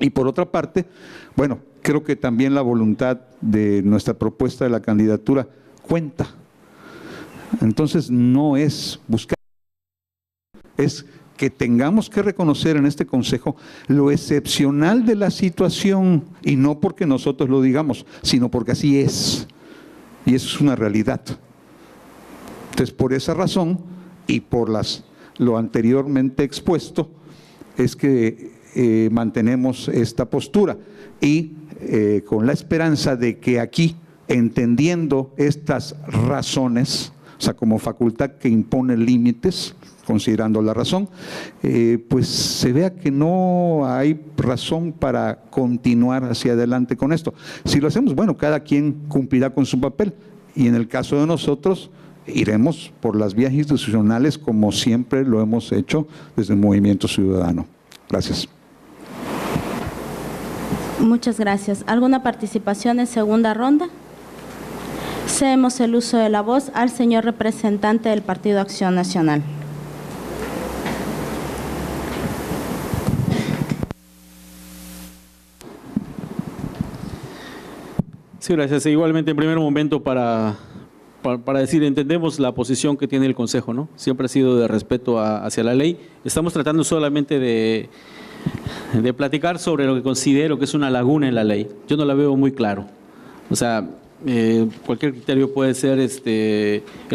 Y por otra parte, bueno, creo que también la voluntad de nuestra propuesta de la candidatura cuenta. Entonces no es buscar, es que tengamos que reconocer en este consejo lo excepcional de la situación, y no porque nosotros lo digamos, sino porque así es, y eso es una realidad. Entonces, por esa razón y por lo anteriormente expuesto, es que mantenemos esta postura y con la esperanza de que aquí, entendiendo estas razones, o sea, como facultad que impone límites, considerando la razón, pues se vea que no hay razón para continuar hacia adelante con esto. Si lo hacemos, bueno, cada quien cumplirá con su papel, y en el caso de nosotros, iremos por las vías institucionales como siempre lo hemos hecho desde el Movimiento Ciudadano. Gracias. Muchas gracias. ¿Alguna participación en segunda ronda? Cedemos el uso de la voz al señor representante del Partido Acción Nacional. Sí, gracias. Igualmente, en primer momento, para decir, entendemos la posición que tiene el Consejo, ¿no? Siempre ha sido de respeto hacia la ley. Estamos tratando solamente de platicar sobre lo que considero que es una laguna en la ley. Yo no la veo muy claro. O sea, cualquier criterio puede ser el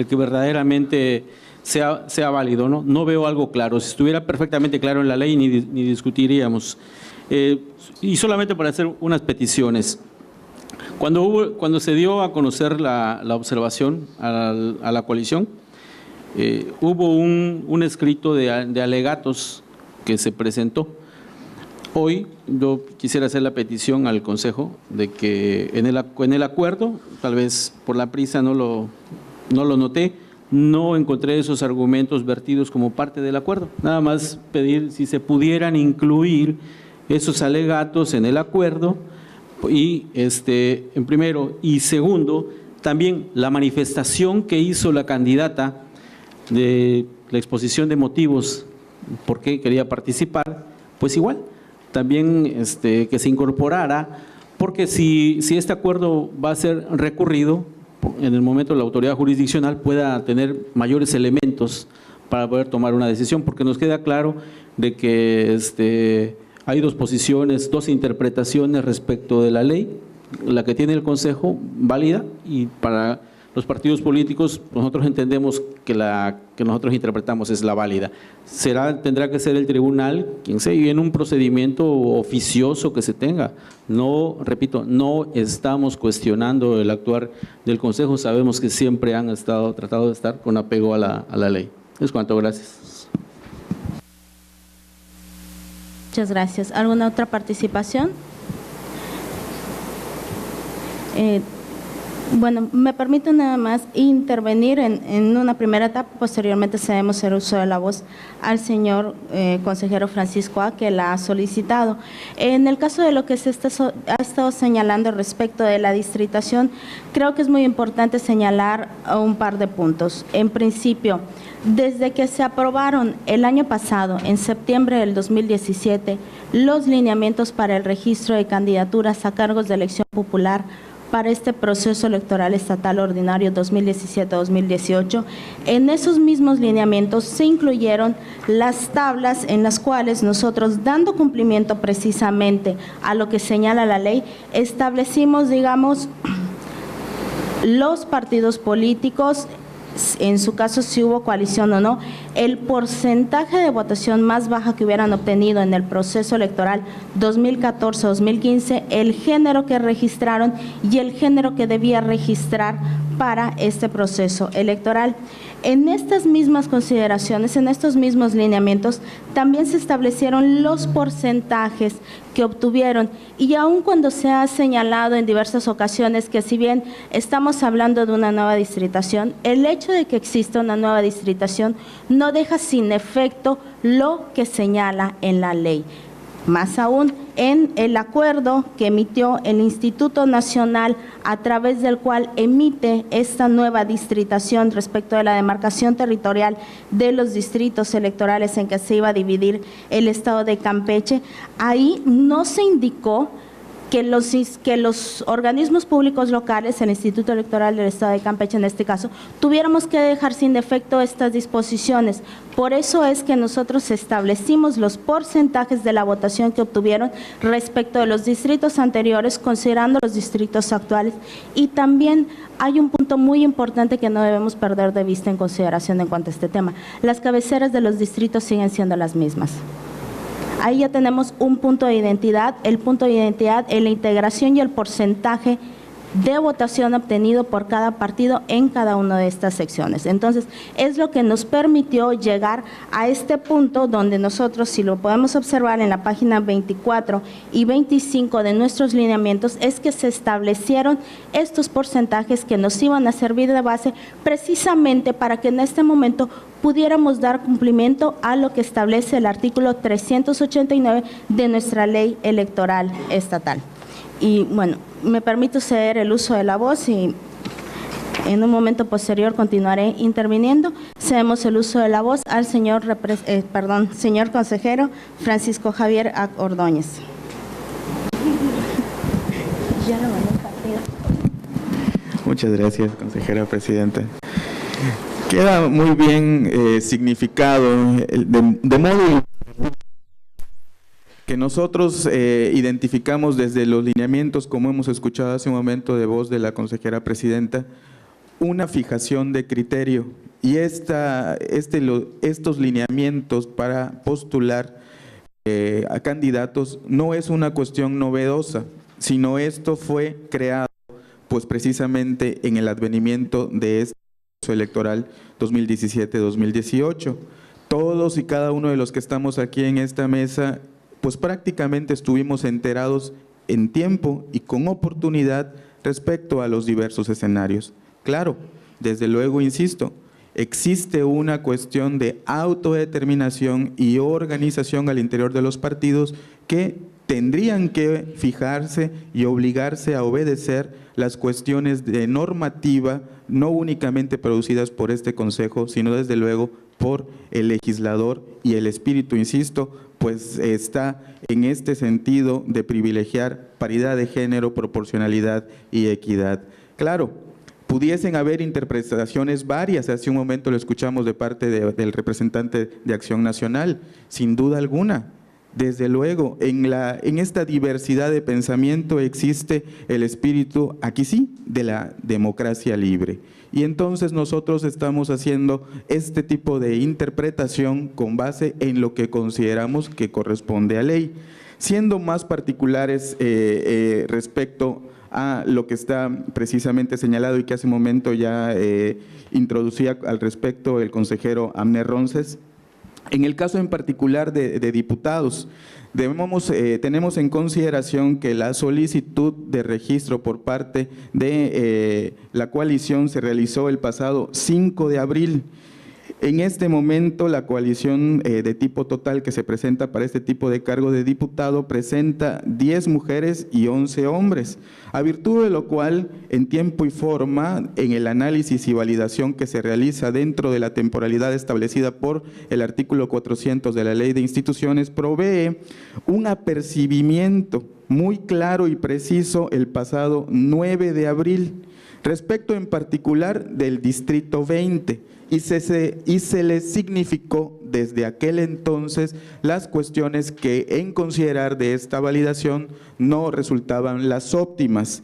que verdaderamente sea válido, ¿no? No veo algo claro. Si estuviera perfectamente claro en la ley, ni discutiríamos. Y solamente para hacer unas peticiones. Cuando se dio a conocer la observación a la coalición, hubo un escrito de alegatos que se presentó. Hoy yo quisiera hacer la petición al Consejo de que en el acuerdo, tal vez por la prisa no lo noté, no encontré esos argumentos vertidos como parte del acuerdo. Nada más pedir si se pudieran incluir esos alegatos en el acuerdo. Y en primero y segundo, también la manifestación que hizo la candidata de la exposición de motivos por qué quería participar, pues igual, también que se incorporara, porque si este acuerdo va a ser recurrido, en el momento la autoridad jurisdiccional pueda tener mayores elementos para poder tomar una decisión, porque nos queda claro de que hay dos posiciones, dos interpretaciones respecto de la ley, la que tiene el Consejo válida, y para los partidos políticos nosotros entendemos que la que nosotros interpretamos es la válida. Tendrá que ser el tribunal quien sea, y en un procedimiento oficioso que se tenga. No, repito, no estamos cuestionando el actuar del Consejo, sabemos que siempre han tratado de estar con apego a la ley. Es cuanto, gracias. Muchas gracias. ¿Alguna otra participación? Bueno, me permito nada más intervenir en una primera etapa, posteriormente cedemos el uso de la voz al señor consejero Francisco A., que la ha solicitado. En el caso de lo que se ha estado señalando respecto de la distritación, creo que es muy importante señalar un par de puntos. En principio, desde que se aprobaron el año pasado, en septiembre del 2017, los lineamientos para el registro de candidaturas a cargos de elección popular para este proceso electoral estatal ordinario 2017-2018. En esos mismos lineamientos se incluyeron las tablas en las cuales nosotros, dando cumplimiento precisamente a lo que señala la ley, establecimos, digamos, los partidos políticos, en su caso si hubo coalición o no, el porcentaje de votación más baja que hubieran obtenido en el proceso electoral 2014-2015, el género que registraron y el género que debía registrar para este proceso electoral. En estas mismas consideraciones, en estos mismos lineamientos, también se establecieron los porcentajes que obtuvieron, y aun cuando se ha señalado en diversas ocasiones que si bien estamos hablando de una nueva distritación, el hecho de que exista una nueva distritación no deja sin efecto lo que señala en la ley. Más aún, en el acuerdo que emitió el Instituto Nacional, a través del cual emite esta nueva distritación respecto de la demarcación territorial de los distritos electorales en que se iba a dividir el estado de Campeche, ahí no se indicó que los organismos públicos locales, el Instituto Electoral del Estado de Campeche en este caso, tuviéramos que dejar sin efecto estas disposiciones. Por eso es que nosotros establecimos los porcentajes de la votación que obtuvieron respecto de los distritos anteriores, considerando los distritos actuales. Y también hay un punto muy importante que no debemos perder de vista en consideración en cuanto a este tema. Las cabeceras de los distritos siguen siendo las mismas. Ahí ya tenemos un punto de identidad, el punto de identidad en la integración y el porcentaje de votación obtenido por cada partido en cada una de estas secciones. Entonces, es lo que nos permitió llegar a este punto donde nosotros, si lo podemos observar en la página 24 y 25 de nuestros lineamientos, es que se establecieron estos porcentajes que nos iban a servir de base precisamente para que en este momento pudiéramos dar cumplimiento a lo que establece el artículo 389 de nuestra ley electoral estatal. Y bueno, me permito ceder el uso de la voz y en un momento posterior continuaré interviniendo. Cedemos el uso de la voz al señor consejero Francisco Javier Ordóñez. Muchas gracias, consejera presidenta. Queda muy bien significado de modo que nosotros identificamos desde los lineamientos, como hemos escuchado hace un momento de voz de la consejera presidenta, una fijación de criterio, y estos lineamientos para postular a candidatos no es una cuestión novedosa, sino esto fue creado pues precisamente en el advenimiento de este proceso electoral 2017-2018. Todos y cada uno de los que estamos aquí en esta mesa pues prácticamente estuvimos enterados en tiempo y con oportunidad respecto a los diversos escenarios. Claro, desde luego, insisto, existe una cuestión de autodeterminación y organización al interior de los partidos que tendrían que fijarse y obligarse a obedecer las cuestiones de normativa, no únicamente producidas por este Consejo, sino desde luego por el legislador, y el espíritu, insisto, pues está en este sentido de privilegiar paridad de género, proporcionalidad y equidad. Claro, pudiesen haber interpretaciones varias, hace un momento lo escuchamos de parte del representante de Acción Nacional, sin duda alguna. Desde luego, en esta diversidad de pensamiento existe el espíritu, aquí sí, de la democracia libre. Y entonces nosotros estamos haciendo este tipo de interpretación con base en lo que consideramos que corresponde a ley. Siendo más particulares respecto a lo que está precisamente señalado y que hace un momento ya introducía al respecto el consejero Amner Ronces, En el caso en particular de diputados, tenemos en consideración que la solicitud de registro por parte de la coalición se realizó el pasado 5 de abril. En este momento, la coalición de tipo total que se presenta para este tipo de cargo de diputado presenta 10 mujeres y 11 hombres, a virtud de lo cual, en tiempo y forma, en el análisis y validación que se realiza dentro de la temporalidad establecida por el artículo 400 de la Ley de Instituciones, provee un apercibimiento muy claro y preciso el pasado 9 de abril, respecto en particular del Distrito 20, y se le significó desde aquel entonces las cuestiones que en considerar de esta validación no resultaban las óptimas.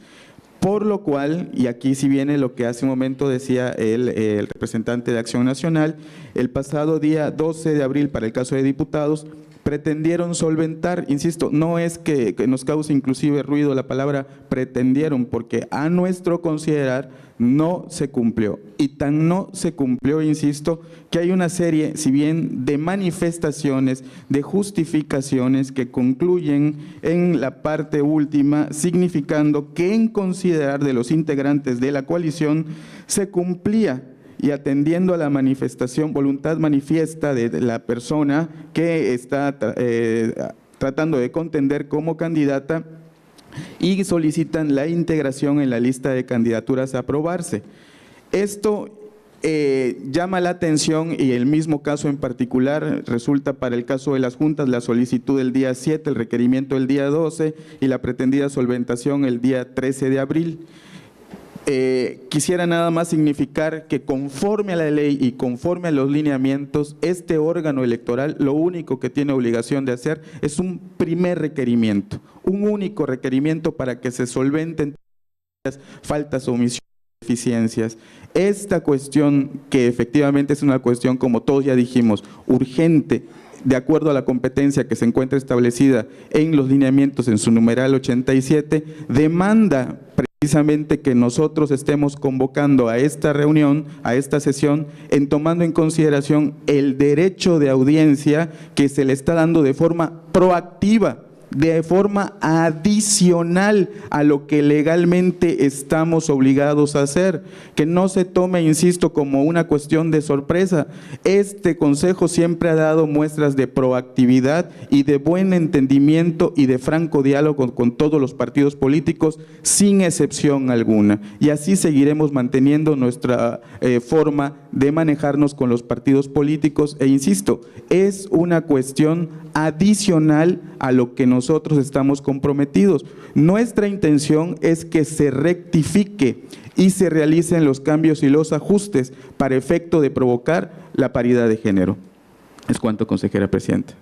Por lo cual, y aquí sí viene lo que hace un momento decía el representante de Acción Nacional, el pasado día 12 de abril para el caso de diputados, pretendieron solventar, insisto, no es que nos cause inclusive ruido la palabra pretendieron, porque a nuestro considerar no se cumplió. Y tan no se cumplió, insisto, que hay una serie, si bien de manifestaciones, de justificaciones que concluyen en la parte última, significando que en considerar de los integrantes de la coalición se cumplía y atendiendo a la manifestación, voluntad manifiesta de la persona que está tratando de contender como candidata, y solicitan la integración en la lista de candidaturas a aprobarse. Esto llama la atención, y el mismo caso en particular resulta para el caso de las juntas, la solicitud el día 7, el requerimiento el día 12 y la pretendida solventación el día 13 de abril. Quisiera nada más significar que conforme a la ley y conforme a los lineamientos, este órgano electoral lo único que tiene obligación de hacer es un primer requerimiento, un único requerimiento para que se solventen las faltas, omisiones, deficiencias. Esta cuestión, que efectivamente es una cuestión, como todos ya dijimos, urgente, de acuerdo a la competencia que se encuentra establecida en los lineamientos en su numeral 87, demanda precisamente que nosotros estemos convocando a esta reunión, a esta sesión, en tomando en consideración el derecho de audiencia que se le está dando de forma proactiva, de forma adicional a lo que legalmente estamos obligados a hacer, que no se tome, insisto, como una cuestión de sorpresa. Este Consejo siempre ha dado muestras de proactividad y de buen entendimiento y de franco diálogo con todos los partidos políticos, sin excepción alguna, y así seguiremos manteniendo nuestra forma de manejarnos con los partidos políticos, e insisto, es una cuestión adicional a lo que nosotros estamos comprometidos. Nuestra intención es que se rectifique y se realicen los cambios y los ajustes para efecto de provocar la paridad de género. Es cuanto, consejera presidenta.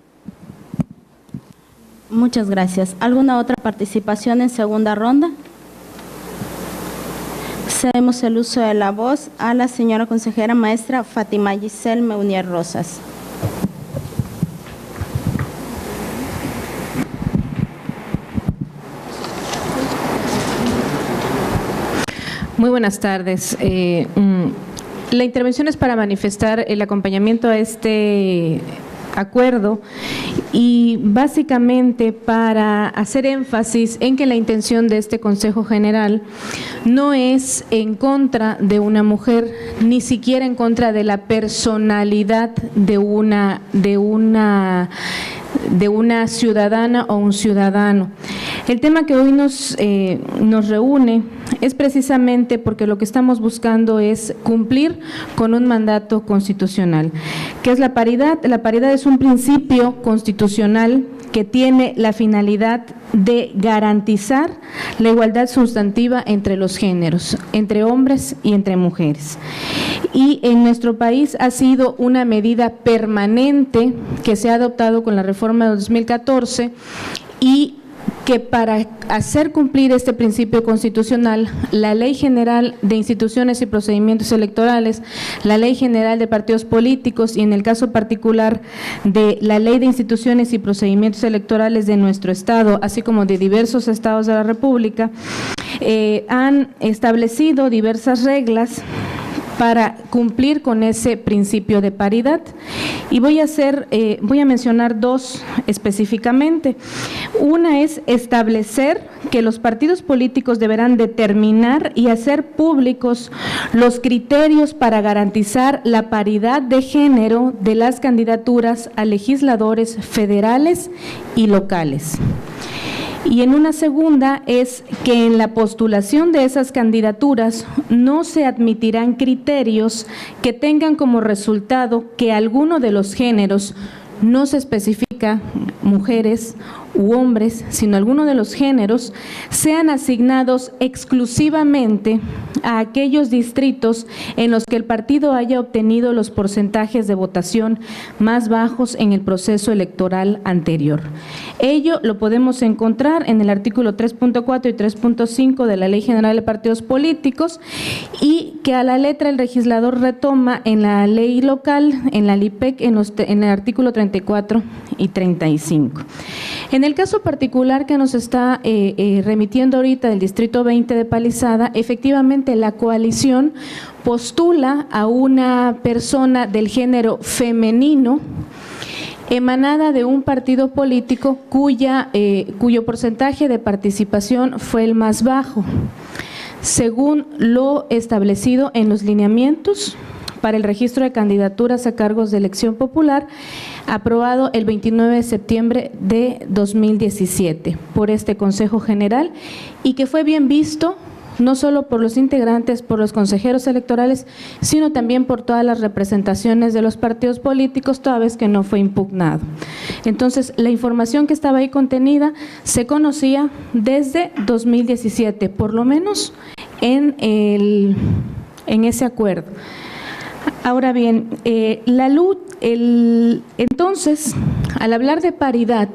Muchas gracias. ¿Alguna otra participación en segunda ronda? Cedemos el uso de la voz a la señora consejera maestra Fátima Giselle Meunier Rosas. Muy buenas tardes. La intervención es para manifestar el acompañamiento a este acuerdo y básicamente para hacer énfasis en que la intención de este Consejo General no es en contra de una mujer, ni siquiera en contra de la personalidad de una ciudadana o un ciudadano. El tema que hoy nos reúne es precisamente porque lo que estamos buscando es cumplir con un mandato constitucional, que es la paridad. La paridad es un principio constitucional que tiene la finalidad de garantizar la igualdad sustantiva entre los géneros, entre hombres y entre mujeres. Y en nuestro país ha sido una medida permanente que se ha adoptado con la reforma de 2014 y que para hacer cumplir este principio constitucional, la Ley General de Instituciones y Procedimientos Electorales, la Ley General de Partidos Políticos y en el caso particular de la Ley de Instituciones y Procedimientos Electorales de nuestro Estado, así como de diversos estados de la República, han establecido diversas reglas para cumplir con ese principio de paridad Y voy a mencionar dos específicamente. Una es establecer que los partidos políticos deberán determinar y hacer públicos los criterios para garantizar la paridad de género de las candidaturas a legisladores federales y locales. Y en una segunda es que en la postulación de esas candidaturas no se admitirán criterios que tengan como resultado que alguno de los géneros, no se especifica mujeres u hombres, sino alguno de los géneros, sean asignados exclusivamente a aquellos distritos en los que el partido haya obtenido los porcentajes de votación más bajos en el proceso electoral anterior. Ello lo podemos encontrar en el artículo 3.4 y 3.5 de la Ley General de Partidos Políticos, y que a la letra el legislador retoma en la ley local, en la LIPEC, en el artículo 34 y 35. En el caso particular que nos está remitiendo ahorita del Distrito 20 de Palizada, efectivamente la coalición postula a una persona del género femenino emanada de un partido político cuyo porcentaje de participación fue el más bajo, según lo establecido en los lineamientos para el registro de candidaturas a cargos de elección popular, aprobado el 29 de septiembre de 2017 por este Consejo General, y que fue bien visto no solo por los integrantes, por los consejeros electorales, sino también por todas las representaciones de los partidos políticos, toda vez que no fue impugnado. Entonces, la información que estaba ahí contenida se conocía desde 2017, por lo menos en ese acuerdo. Ahora bien, entonces, al hablar de paridad,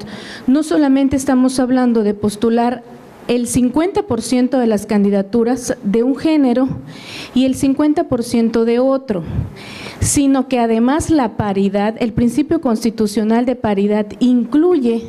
no solamente estamos hablando de postular el 50% de las candidaturas de un género y el 50% de otro, sino que además la paridad, el principio constitucional de paridad, incluye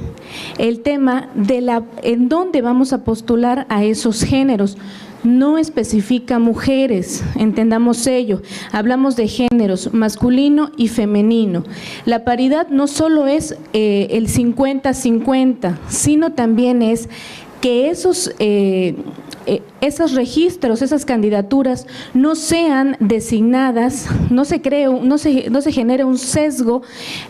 el tema de en dónde vamos a postular a esos géneros. No especifica mujeres, entendamos ello, hablamos de géneros masculino y femenino. La paridad no solo es el 50-50, sino también es que esos registros, esas candidaturas no sean designadas, no se genere un sesgo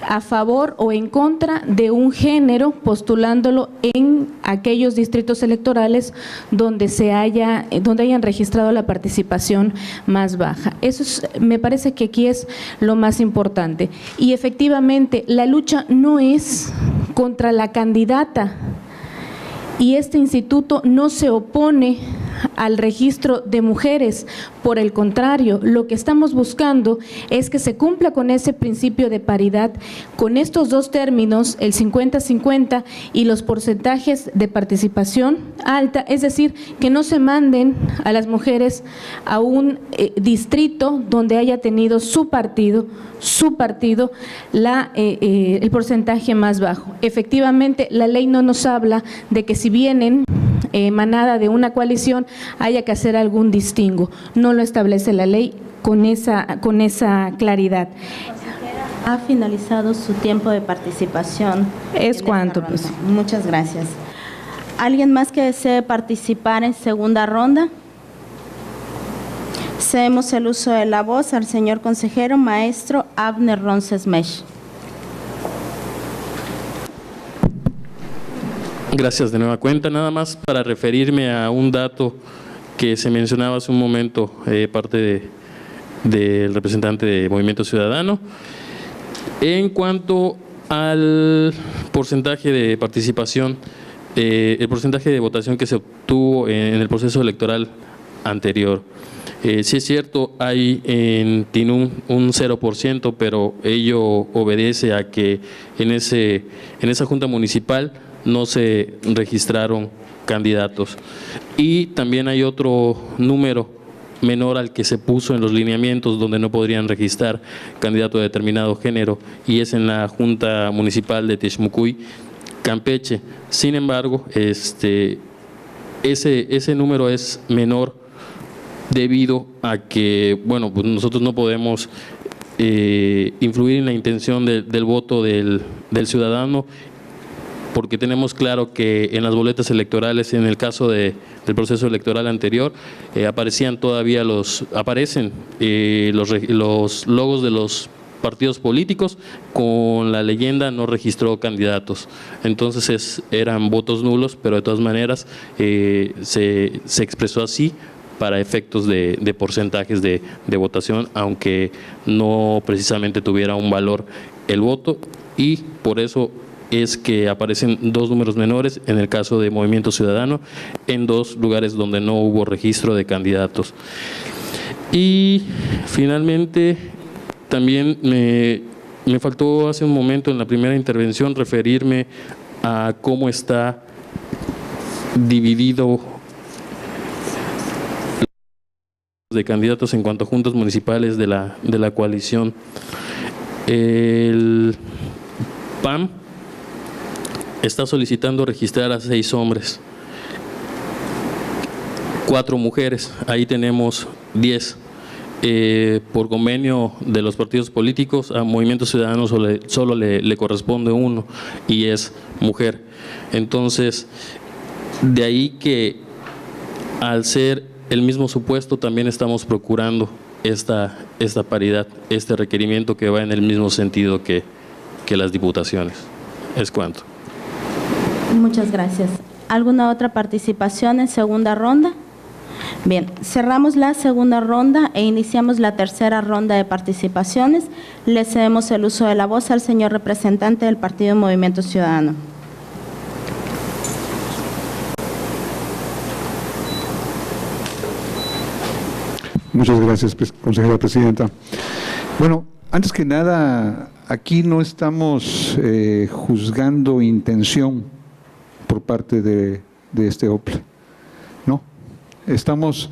a favor o en contra de un género postulándolo en aquellos distritos electorales donde hayan registrado la participación más baja. Eso me parece que aquí es lo más importante. Y efectivamente, la lucha no es contra la candidata, y este instituto no se opone al registro de mujeres. Por el contrario, lo que estamos buscando es que se cumpla con ese principio de paridad, con estos dos términos, el 50-50 y los porcentajes de participación alta, es decir, que no se manden a las mujeres a un distrito donde haya tenido su partido el porcentaje más bajo. Efectivamente, la ley no nos habla de que si vienen emanada de una coalición haya que hacer algún distingo. No lo establece la ley con esa claridad. Ha finalizado su tiempo de participación. ¿Es cuánto? Pues. Muchas gracias. ¿Alguien más que desee participar en segunda ronda? Cedemos el uso de la voz al señor consejero maestro Abner Roncesmech. Gracias de nueva cuenta. Nada más para referirme a un dato que se mencionaba hace un momento, parte del representante de Movimiento Ciudadano. En cuanto al porcentaje de participación, el porcentaje de votación que se obtuvo en el proceso electoral anterior. Sí es cierto, hay en Tinún un 0%, pero ello obedece a que en esa junta municipal no se registraron candidatos. Y también hay otro número menor al que se puso en los lineamientos donde no podrían registrar candidato de determinado género, y es en la Junta Municipal de Texmucuy, Campeche. Sin embargo, ese número es menor debido a que, bueno, pues nosotros no podemos influir en la intención del voto del ciudadano, porque tenemos claro que en las boletas electorales, en el caso del proceso electoral anterior, aparecen los logos de los partidos políticos con la leyenda "no registró candidatos". Entonces eran votos nulos, pero de todas maneras se expresó así para efectos de porcentajes de votación, aunque no precisamente tuviera un valor el voto, y por eso es que aparecen dos números menores en el caso de Movimiento Ciudadano en dos lugares donde no hubo registro de candidatos. Y finalmente también me faltó hace un momento en la primera intervención referirme a cómo está dividido de candidatos en cuanto a juntas municipales de la coalición. El PAN está solicitando registrar a 6 hombres, 4 mujeres, ahí tenemos 10. Por convenio de los partidos políticos, a Movimiento Ciudadano solo le corresponde 1 y es mujer. Entonces, de ahí que al ser el mismo supuesto también estamos procurando esta paridad, este requerimiento que va en el mismo sentido que las diputaciones. Es cuanto. Muchas gracias. ¿Alguna otra participación en segunda ronda? Bien, cerramos la segunda ronda e iniciamos la tercera ronda de participaciones. Le cedemos el uso de la voz al señor representante del Partido Movimiento Ciudadano. Muchas gracias, consejera presidenta. Bueno, antes que nada, aquí no estamos juzgando intención por parte de este OPLE, no. Estamos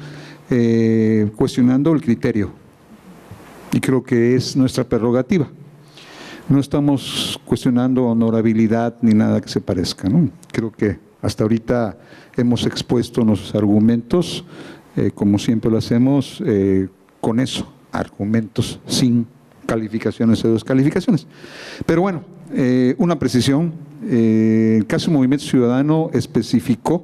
cuestionando el criterio y creo que es nuestra prerrogativa. No estamos cuestionando honorabilidad ni nada que se parezca, ¿no? Creo que hasta ahorita hemos expuesto nuestros argumentos, como siempre lo hacemos, con eso, argumentos sin calificaciones o descalificaciones. Pero bueno, una precisión, el caso de Movimiento Ciudadano especificó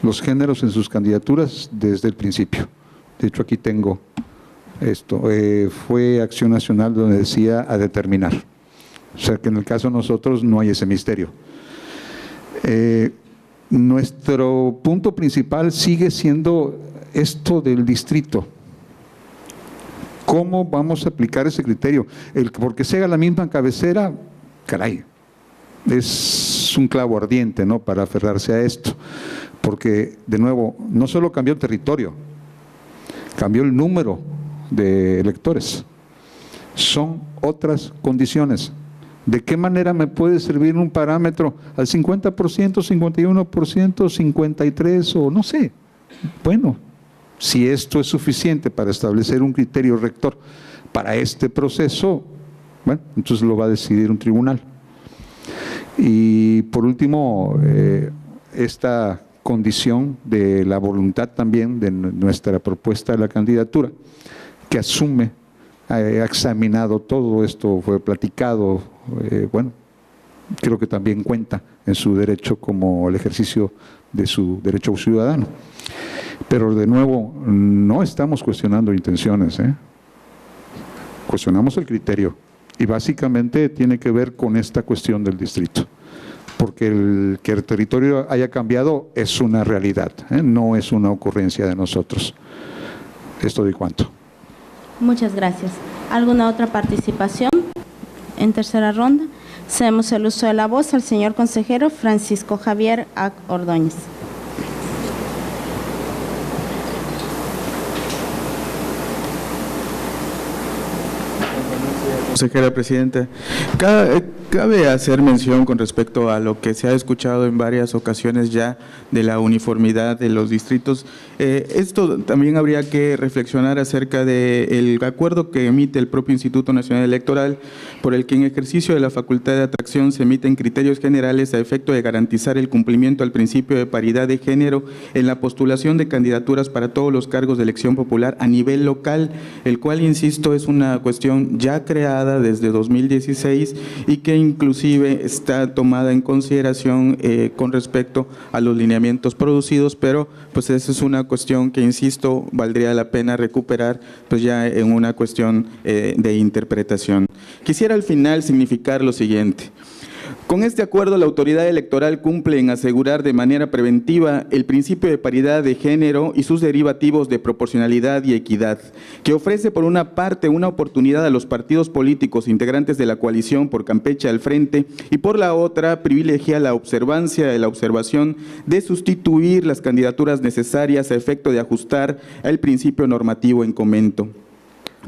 los géneros en sus candidaturas desde el principio. De hecho, aquí tengo esto, fue Acción Nacional donde decía "a determinar". O sea que en el caso de nosotros no hay ese misterio. Nuestro punto principal sigue siendo esto del distrito. ¿Cómo vamos a aplicar ese criterio? Porque se haga la misma cabecera, caray, es un clavo ardiente, ¿no?, para aferrarse a esto. Porque, de nuevo, no solo cambió el territorio, cambió el número de electores. Son otras condiciones. ¿De qué manera me puede servir un parámetro al 50%, 51%, 53% o no sé? Bueno, si esto es suficiente para establecer un criterio rector para este proceso, bueno, entonces lo va a decidir un tribunal. Y por último, esta condición de la voluntad también de nuestra propuesta de la candidatura, que asume, ha examinado todo esto, fue platicado, bueno, creo que también cuenta en su derecho como el ejercicio de su derecho ciudadano. Pero de nuevo, no estamos cuestionando intenciones, cuestionamos el criterio y básicamente tiene que ver con esta cuestión del distrito. Porque que el territorio haya cambiado es una realidad, no es una ocurrencia de nosotros. Esto de cuánto. Muchas gracias. ¿Alguna otra participación en tercera ronda? Cedemos el uso de la voz al señor consejero Francisco Javier Ac. Ordóñez. Consejera presidenta, Cabe hacer mención con respecto a lo que se ha escuchado en varias ocasiones ya de la uniformidad de los distritos. Esto también habría que reflexionar acerca del acuerdo que emite el propio Instituto Nacional Electoral, por el que en ejercicio de la facultad de atracción se emiten criterios generales a efecto de garantizar el cumplimiento al principio de paridad de género en la postulación de candidaturas para todos los cargos de elección popular a nivel local, el cual, insisto, es una cuestión ya creada desde 2016 y que inclusive está tomada en consideración con respecto a los lineamientos producidos, pero pues esa es una cuestión que, insisto, valdría la pena recuperar pues ya en una cuestión de interpretación. Quisiera al final significar lo siguiente. Con este acuerdo, la autoridad electoral cumple en asegurar de manera preventiva el principio de paridad de género y sus derivativos de proporcionalidad y equidad, que ofrece por una parte una oportunidad a los partidos políticos integrantes de la coalición por Campeche al frente y por la otra privilegia la observación de sustituir las candidaturas necesarias a efecto de ajustar el principio normativo en comento.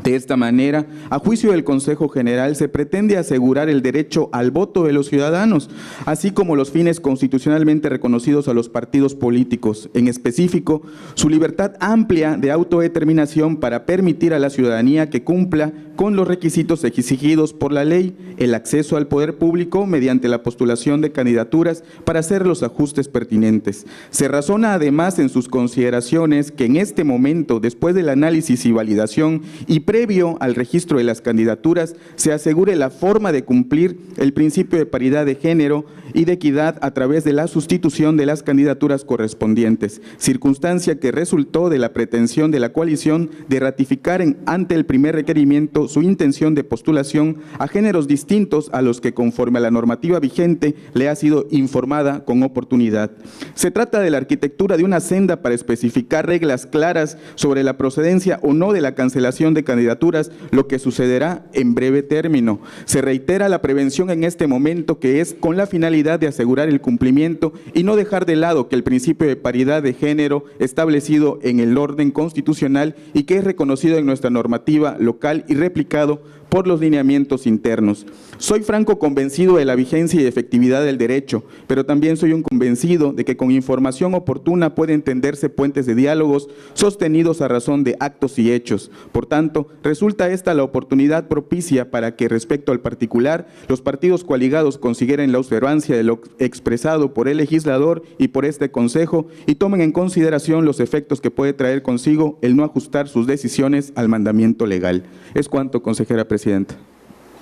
De esta manera, a juicio del Consejo General, se pretende asegurar el derecho al voto de los ciudadanos, así como los fines constitucionalmente reconocidos a los partidos políticos, en específico, su libertad amplia de autodeterminación para permitir a la ciudadanía que cumpla con los requisitos exigidos por la ley, el acceso al poder público mediante la postulación de candidaturas para hacer los ajustes pertinentes. Se razona además en sus consideraciones que en este momento, después del análisis y validación y previo al registro de las candidaturas, se asegure la forma de cumplir el principio de paridad de género y de equidad a través de la sustitución de las candidaturas correspondientes, circunstancia que resultó de la pretensión de la coalición de ratificar ante el primer requerimiento su intención de postulación a géneros distintos a los que, conforme a la normativa vigente, le ha sido informada con oportunidad. Se trata de la arquitectura de una senda para especificar reglas claras sobre la procedencia o no de la cancelación de candidaturas, lo que sucederá en breve término. Se reitera la prevención en este momento, que es con la finalidad de asegurar el cumplimiento y no dejar de lado que el principio de paridad de género establecido en el orden constitucional y que es reconocido en nuestra normativa local y replicado por los lineamientos internos. Soy franco convencido de la vigencia y efectividad del derecho, pero también soy un convencido de que con información oportuna puede entenderse puentes de diálogos sostenidos a razón de actos y hechos. Por tanto, resulta esta la oportunidad propicia para que, respecto al particular, los partidos coaligados consideren la observancia de lo expresado por el legislador y por este Consejo y tomen en consideración los efectos que puede traer consigo el no ajustar sus decisiones al mandamiento legal. Es cuanto, consejera presidenta.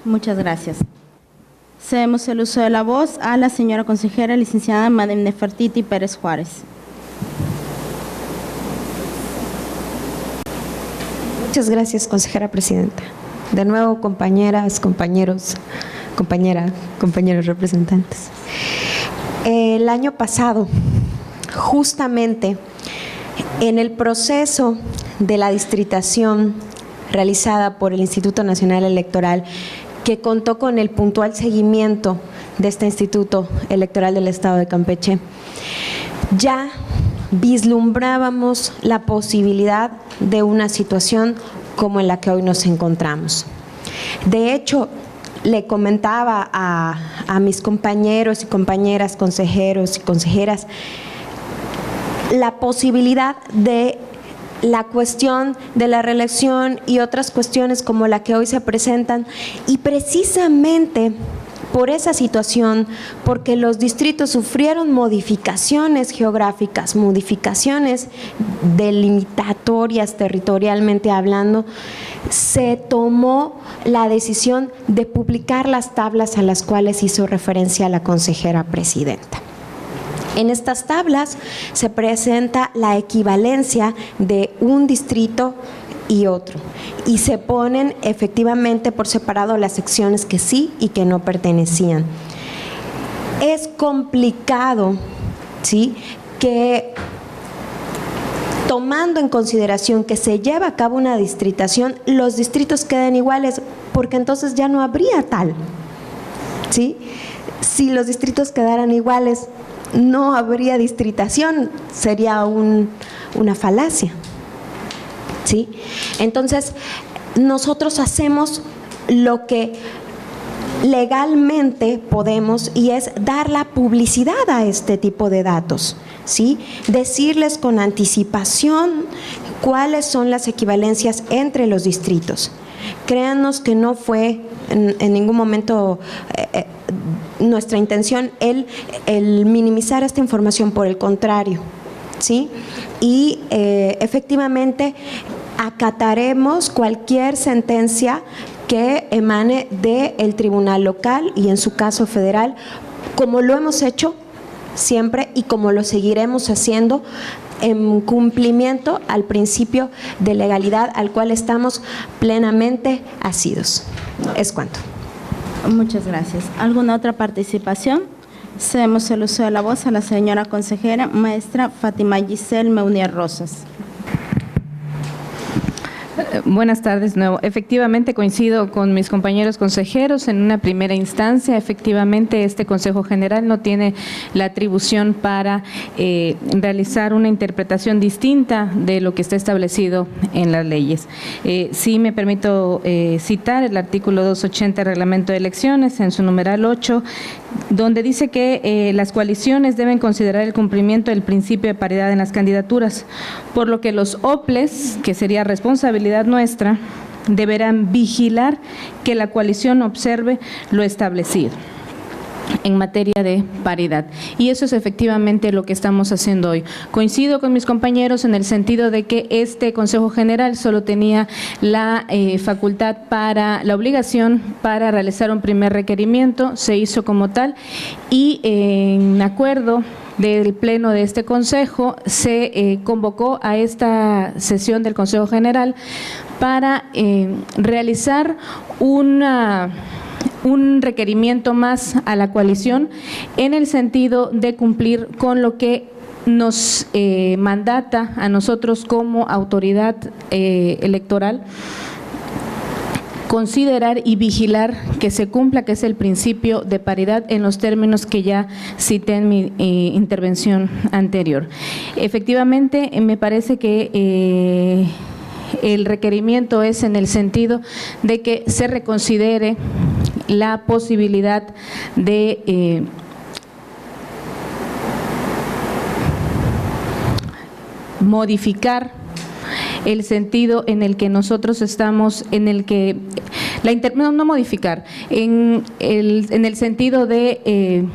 Muchas gracias. Cedemos el uso de la voz a la señora consejera licenciada Madame Nefertiti Pérez Juárez. Muchas gracias, consejera presidenta. De nuevo, compañeras, compañeros, compañeros representantes. El año pasado, justamente en el proceso de la distritación realizada por el Instituto Nacional Electoral, que contó con el puntual seguimiento de este Instituto Electoral del Estado de Campeche, ya vislumbrábamos la posibilidad de una situación como en la que hoy nos encontramos. De hecho, le comentaba a mis compañeros y compañeras, consejeros y consejeras, la posibilidad de la cuestión de la reelección y otras cuestiones como la que hoy se presentan, y precisamente por esa situación, porque los distritos sufrieron modificaciones geográficas, modificaciones delimitatorias territorialmente hablando, se tomó la decisión de publicar las tablas a las cuales hizo referencia la consejera presidenta. En estas tablas se presenta la equivalencia de un distrito y otro, y se ponen efectivamente por separado las secciones que sí y que no pertenecían. Es complicado, ¿sí?, que tomando en consideración que se lleva a cabo una distritación, los distritos queden iguales, porque entonces ya no habría tal, ¿sí? Si los distritos quedaran iguales, no habría distritación, sería una falacia, ¿sí? Entonces, nosotros hacemos lo que legalmente podemos, y es dar la publicidad a este tipo de datos, ¿sí? Decirles con anticipación cuáles son las equivalencias entre los distritos. Créanos que no fue en ningún momento nuestra intención el minimizar esta información, por el contrario, ¿sí? Y efectivamente acataremos cualquier sentencia que emane del tribunal local y en su caso federal, como lo hemos hecho siempre y como lo seguiremos haciendo, en cumplimiento al principio de legalidad al cual estamos plenamente asidos. Es cuanto. Muchas gracias. ¿Alguna otra participación? Cedemos el uso de la voz a la señora consejera, maestra Fátima Giselle Meunier Rosas. Buenas tardes de nuevo. Efectivamente coincido con mis compañeros consejeros en una primera instancia. Efectivamente este Consejo General no tiene la atribución para realizar una interpretación distinta de lo que está establecido en las leyes. Sí me permito citar el artículo 280 del Reglamento de Elecciones en su numeral 8, donde dice que las coaliciones deben considerar el cumplimiento del principio de paridad en las candidaturas, por lo que los OPLES, que sería responsabilidad nuestra, deberán vigilar que la coalición observe lo establecido en materia de paridad. Y eso es efectivamente lo que estamos haciendo hoy. Coincido con mis compañeros en el sentido de que este Consejo General solo tenía la facultad para, la obligación para realizar un primer requerimiento, se hizo como tal, y en acuerdo del Pleno de este Consejo se convocó a esta sesión del Consejo General para realizar un requerimiento más a la coalición en el sentido de cumplir con lo que nos mandata a nosotros como autoridad electoral, considerar y vigilar que se cumpla, que es el principio de paridad en los términos que ya cité en mi intervención anterior. Efectivamente, me parece que el requerimiento es en el sentido de que se reconsidere la posibilidad de modificar el sentido en el que nosotros estamos, en el que no modificar, en el sentido de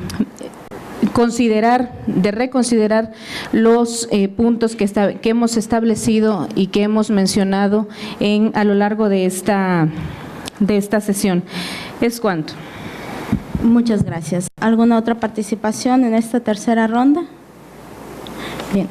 reconsiderar los puntos que hemos establecido y que hemos mencionado a lo largo de esta sesión. Es cuanto. Muchas gracias. ¿Alguna otra participación en esta tercera ronda? Bien.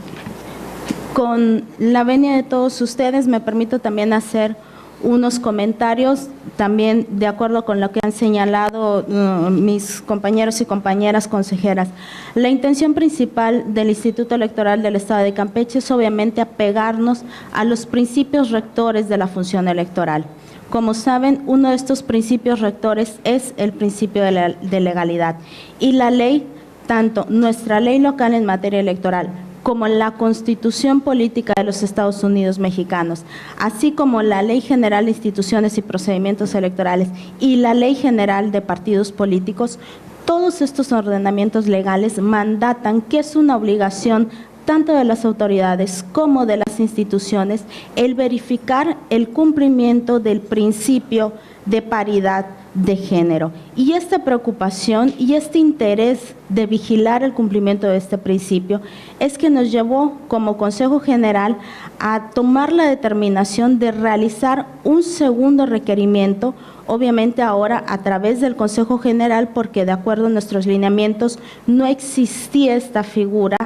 Con la venia de todos ustedes, me permito también hacer unos comentarios, también de acuerdo con lo que han señalado mis compañeros y compañeras consejeras. La intención principal del Instituto Electoral del Estado de Campeche es obviamente apegarnos a los principios rectores de la función electoral. Como saben, uno de estos principios rectores es el principio de legalidad, y la ley, tanto nuestra ley local en materia electoral como la Constitución Política de los Estados Unidos Mexicanos, así como la Ley General de Instituciones y Procedimientos Electorales y la Ley General de Partidos Políticos, todos estos ordenamientos legales mandatan que es una obligación tanto de las autoridades como de las instituciones el verificar el cumplimiento del principio de paridad de género. Y esta preocupación y este interés de vigilar el cumplimiento de este principio es que nos llevó como Consejo General a tomar la determinación de realizar un segundo requerimiento, obviamente ahora a través del Consejo General, porque de acuerdo a nuestros lineamientos no existía esta figura.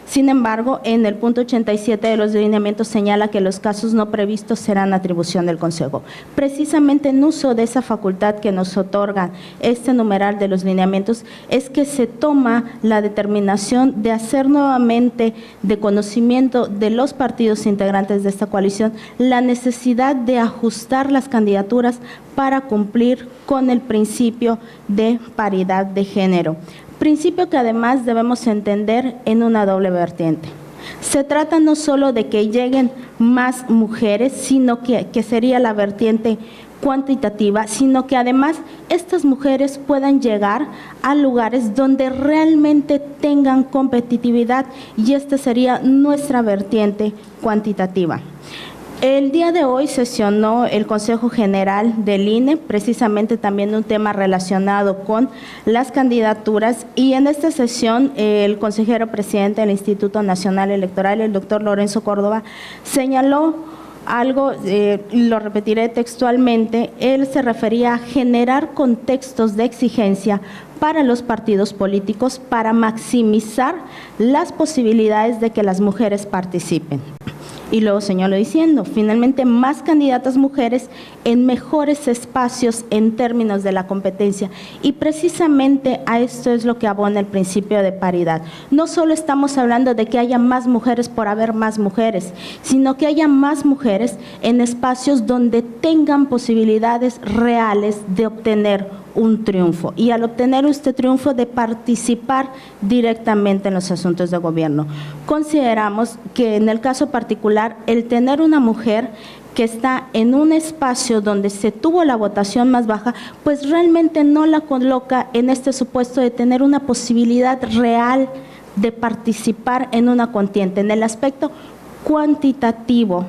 Sin embargo, en el punto 87 de los lineamientos señala que los casos no previstos serán atribución del Consejo. Precisamente en uso de esa facultad que nos otorga este numeral de los lineamientos es que se toma la determinación de hacer nuevamente de conocimiento de los partidos integrantes de esta coalición la necesidad de ajustar las candidaturas para cumplir con el principio de paridad de género. Principio que además debemos entender en una doble vertiente. Se trata no solo de que lleguen más mujeres, sino que sería la vertiente cuantitativa, sino que además estas mujeres puedan llegar a lugares donde realmente tengan competitividad, y esta sería nuestra vertiente cuantitativa. El día de hoy sesionó el Consejo General del INE, precisamente también un tema relacionado con las candidaturas, y en esta sesión el consejero presidente del Instituto Nacional Electoral, el doctor Lorenzo Córdoba, señaló algo, lo repetiré textualmente. Él se refería a generar contextos de exigencia para los partidos políticos para maximizar las posibilidades de que las mujeres participen. Y luego señaló diciendo, finalmente, más candidatas mujeres en mejores espacios en términos de la competencia. Y precisamente a esto es lo que abona el principio de paridad. No solo estamos hablando de que haya más mujeres por haber más mujeres, sino que haya más mujeres en espacios donde tengan posibilidades reales de obtener un triunfo, y al obtener este triunfo de participar directamente en los asuntos de gobierno. Consideramos que en el caso particular, el tener una mujer que está en un espacio donde se tuvo la votación más baja, pues realmente no la coloca en este supuesto de tener una posibilidad real de participar en una contienda, en el aspecto cuantitativo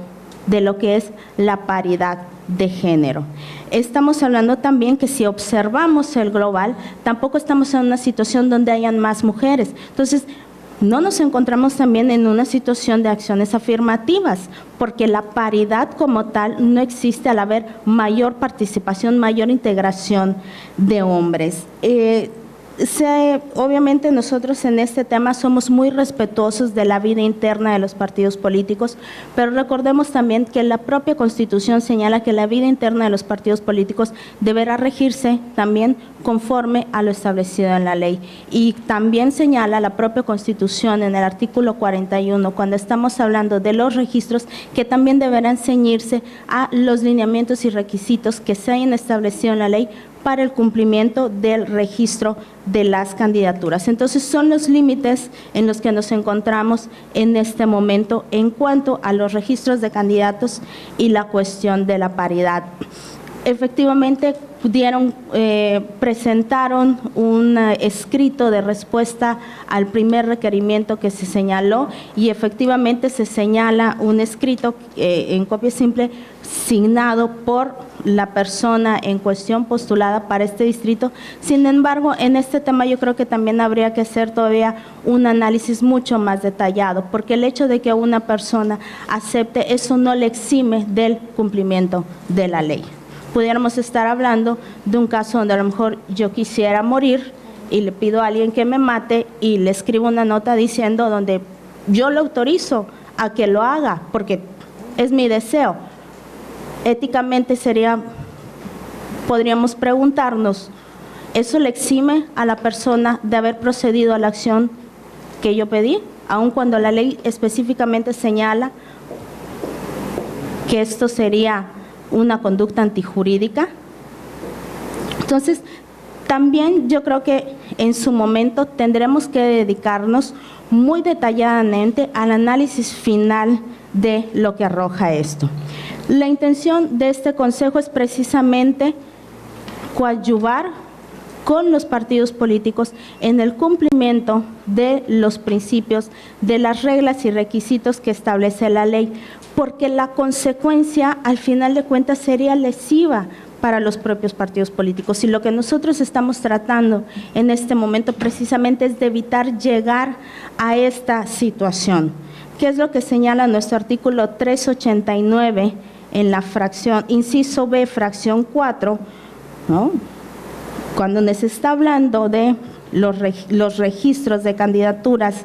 de lo que es la paridad de género. Estamos hablando también que si observamos el global, tampoco estamos en una situación donde hayan más mujeres. Entonces, no nos encontramos también en una situación de acciones afirmativas, porque la paridad como tal no existe al haber mayor participación, mayor integración de hombres. Obviamente nosotros en este tema somos muy respetuosos de la vida interna de los partidos políticos, pero recordemos también que la propia Constitución señala que la vida interna de los partidos políticos deberá regirse también conforme a lo establecido en la ley. Y también señala la propia Constitución en el artículo 41, cuando estamos hablando de los registros, que también deberán ceñirse a los lineamientos y requisitos que se hayan establecido en la ley para el cumplimiento del registro de las candidaturas. Entonces, son los límites en los que nos encontramos en este momento en cuanto a los registros de candidatos y la cuestión de la paridad. Efectivamente, presentaron un escrito de respuesta al primer requerimiento que se señaló, y efectivamente se señala un escrito en copia simple signado por la persona en cuestión postulada para este distrito. Sin embargo, en este tema yo creo que también habría que hacer todavía un análisis mucho más detallado, porque el hecho de que una persona acepte, eso no le exime del cumplimiento de la ley. Pudiéramos estar hablando de un caso donde a lo mejor yo quisiera morir y le pido a alguien que me mate y le escribo una nota diciendo donde yo lo autorizo a que lo haga porque es mi deseo. Éticamente podríamos preguntarnos, ¿eso le exime a la persona de haber procedido a la acción que yo pedí? Aun cuando la ley específicamente señala que esto sería una conducta antijurídica. Entonces, también yo creo que en su momento tendremos que dedicarnos muy detalladamente al análisis final de lo que arroja esto. La intención de este consejo es precisamente coadyuvar con los partidos políticos en el cumplimiento de los principios, de las reglas y requisitos que establece la ley, porque la consecuencia, al final de cuentas, sería lesiva para los propios partidos políticos. Y lo que nosotros estamos tratando en este momento precisamente es de evitar llegar a esta situación. ¿Qué es lo que señala nuestro artículo 389 en la fracción, inciso B, fracción 4, ¿no? Cuando se está hablando de los registros de candidaturas,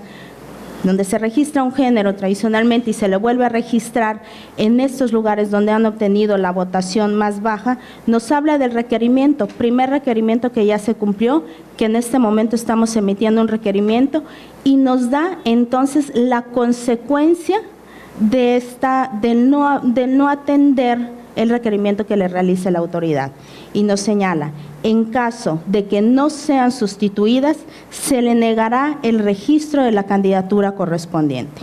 donde se registra un género tradicionalmente y se le vuelve a registrar en estos lugares donde han obtenido la votación más baja, nos habla del requerimiento, primer requerimiento que ya se cumplió, que en este momento estamos emitiendo un requerimiento, y nos da entonces la consecuencia de del no atender el requerimiento que le realice la autoridad. Y nos señala, en caso de que no sean sustituidas, se le negará el registro de la candidatura correspondiente.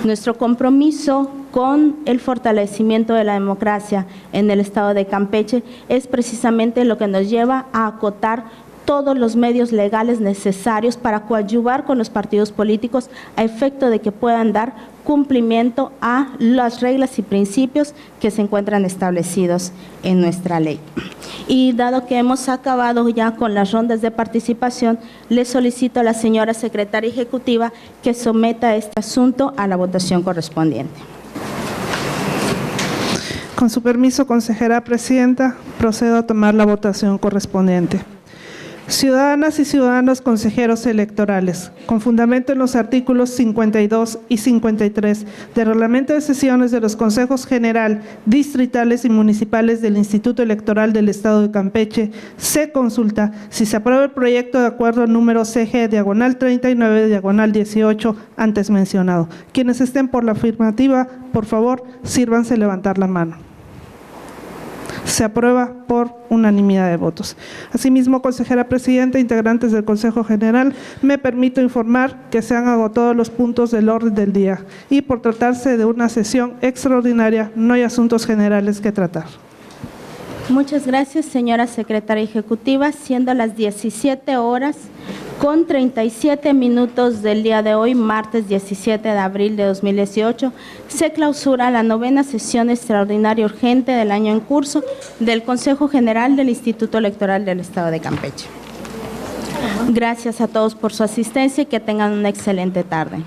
Nuestro compromiso con el fortalecimiento de la democracia en el Estado de Campeche es precisamente lo que nos lleva a acotar todos los medios legales necesarios para coadyuvar con los partidos políticos a efecto de que puedan dar cumplimiento a las reglas y principios que se encuentran establecidos en nuestra ley. Y dado que hemos acabado ya con las rondas de participación, le solicito a la señora secretaria ejecutiva que someta este asunto a la votación correspondiente. Con su permiso, consejera presidenta, procedo a tomar la votación correspondiente. Ciudadanas y ciudadanos consejeros electorales, con fundamento en los artículos 52 y 53 del Reglamento de Sesiones de los Consejos General, Distritales y Municipales del Instituto Electoral del Estado de Campeche, se consulta si se aprueba el proyecto de acuerdo número CG/39/18 antes mencionado. Quienes estén por la afirmativa, por favor, sírvanse levantar la mano. Se aprueba por unanimidad de votos. Asimismo, consejera presidenta, integrantes del Consejo General, me permito informar que se han agotado los puntos del orden del día y por tratarse de una sesión extraordinaria no hay asuntos generales que tratar. Muchas gracias, señora secretaria ejecutiva. Siendo las 17:37 del día de hoy, martes 17 de abril de 2018, se clausura la 9ª sesión extraordinaria urgente del año en curso del Consejo General del Instituto Electoral del Estado de Campeche. Gracias a todos por su asistencia y que tengan una excelente tarde.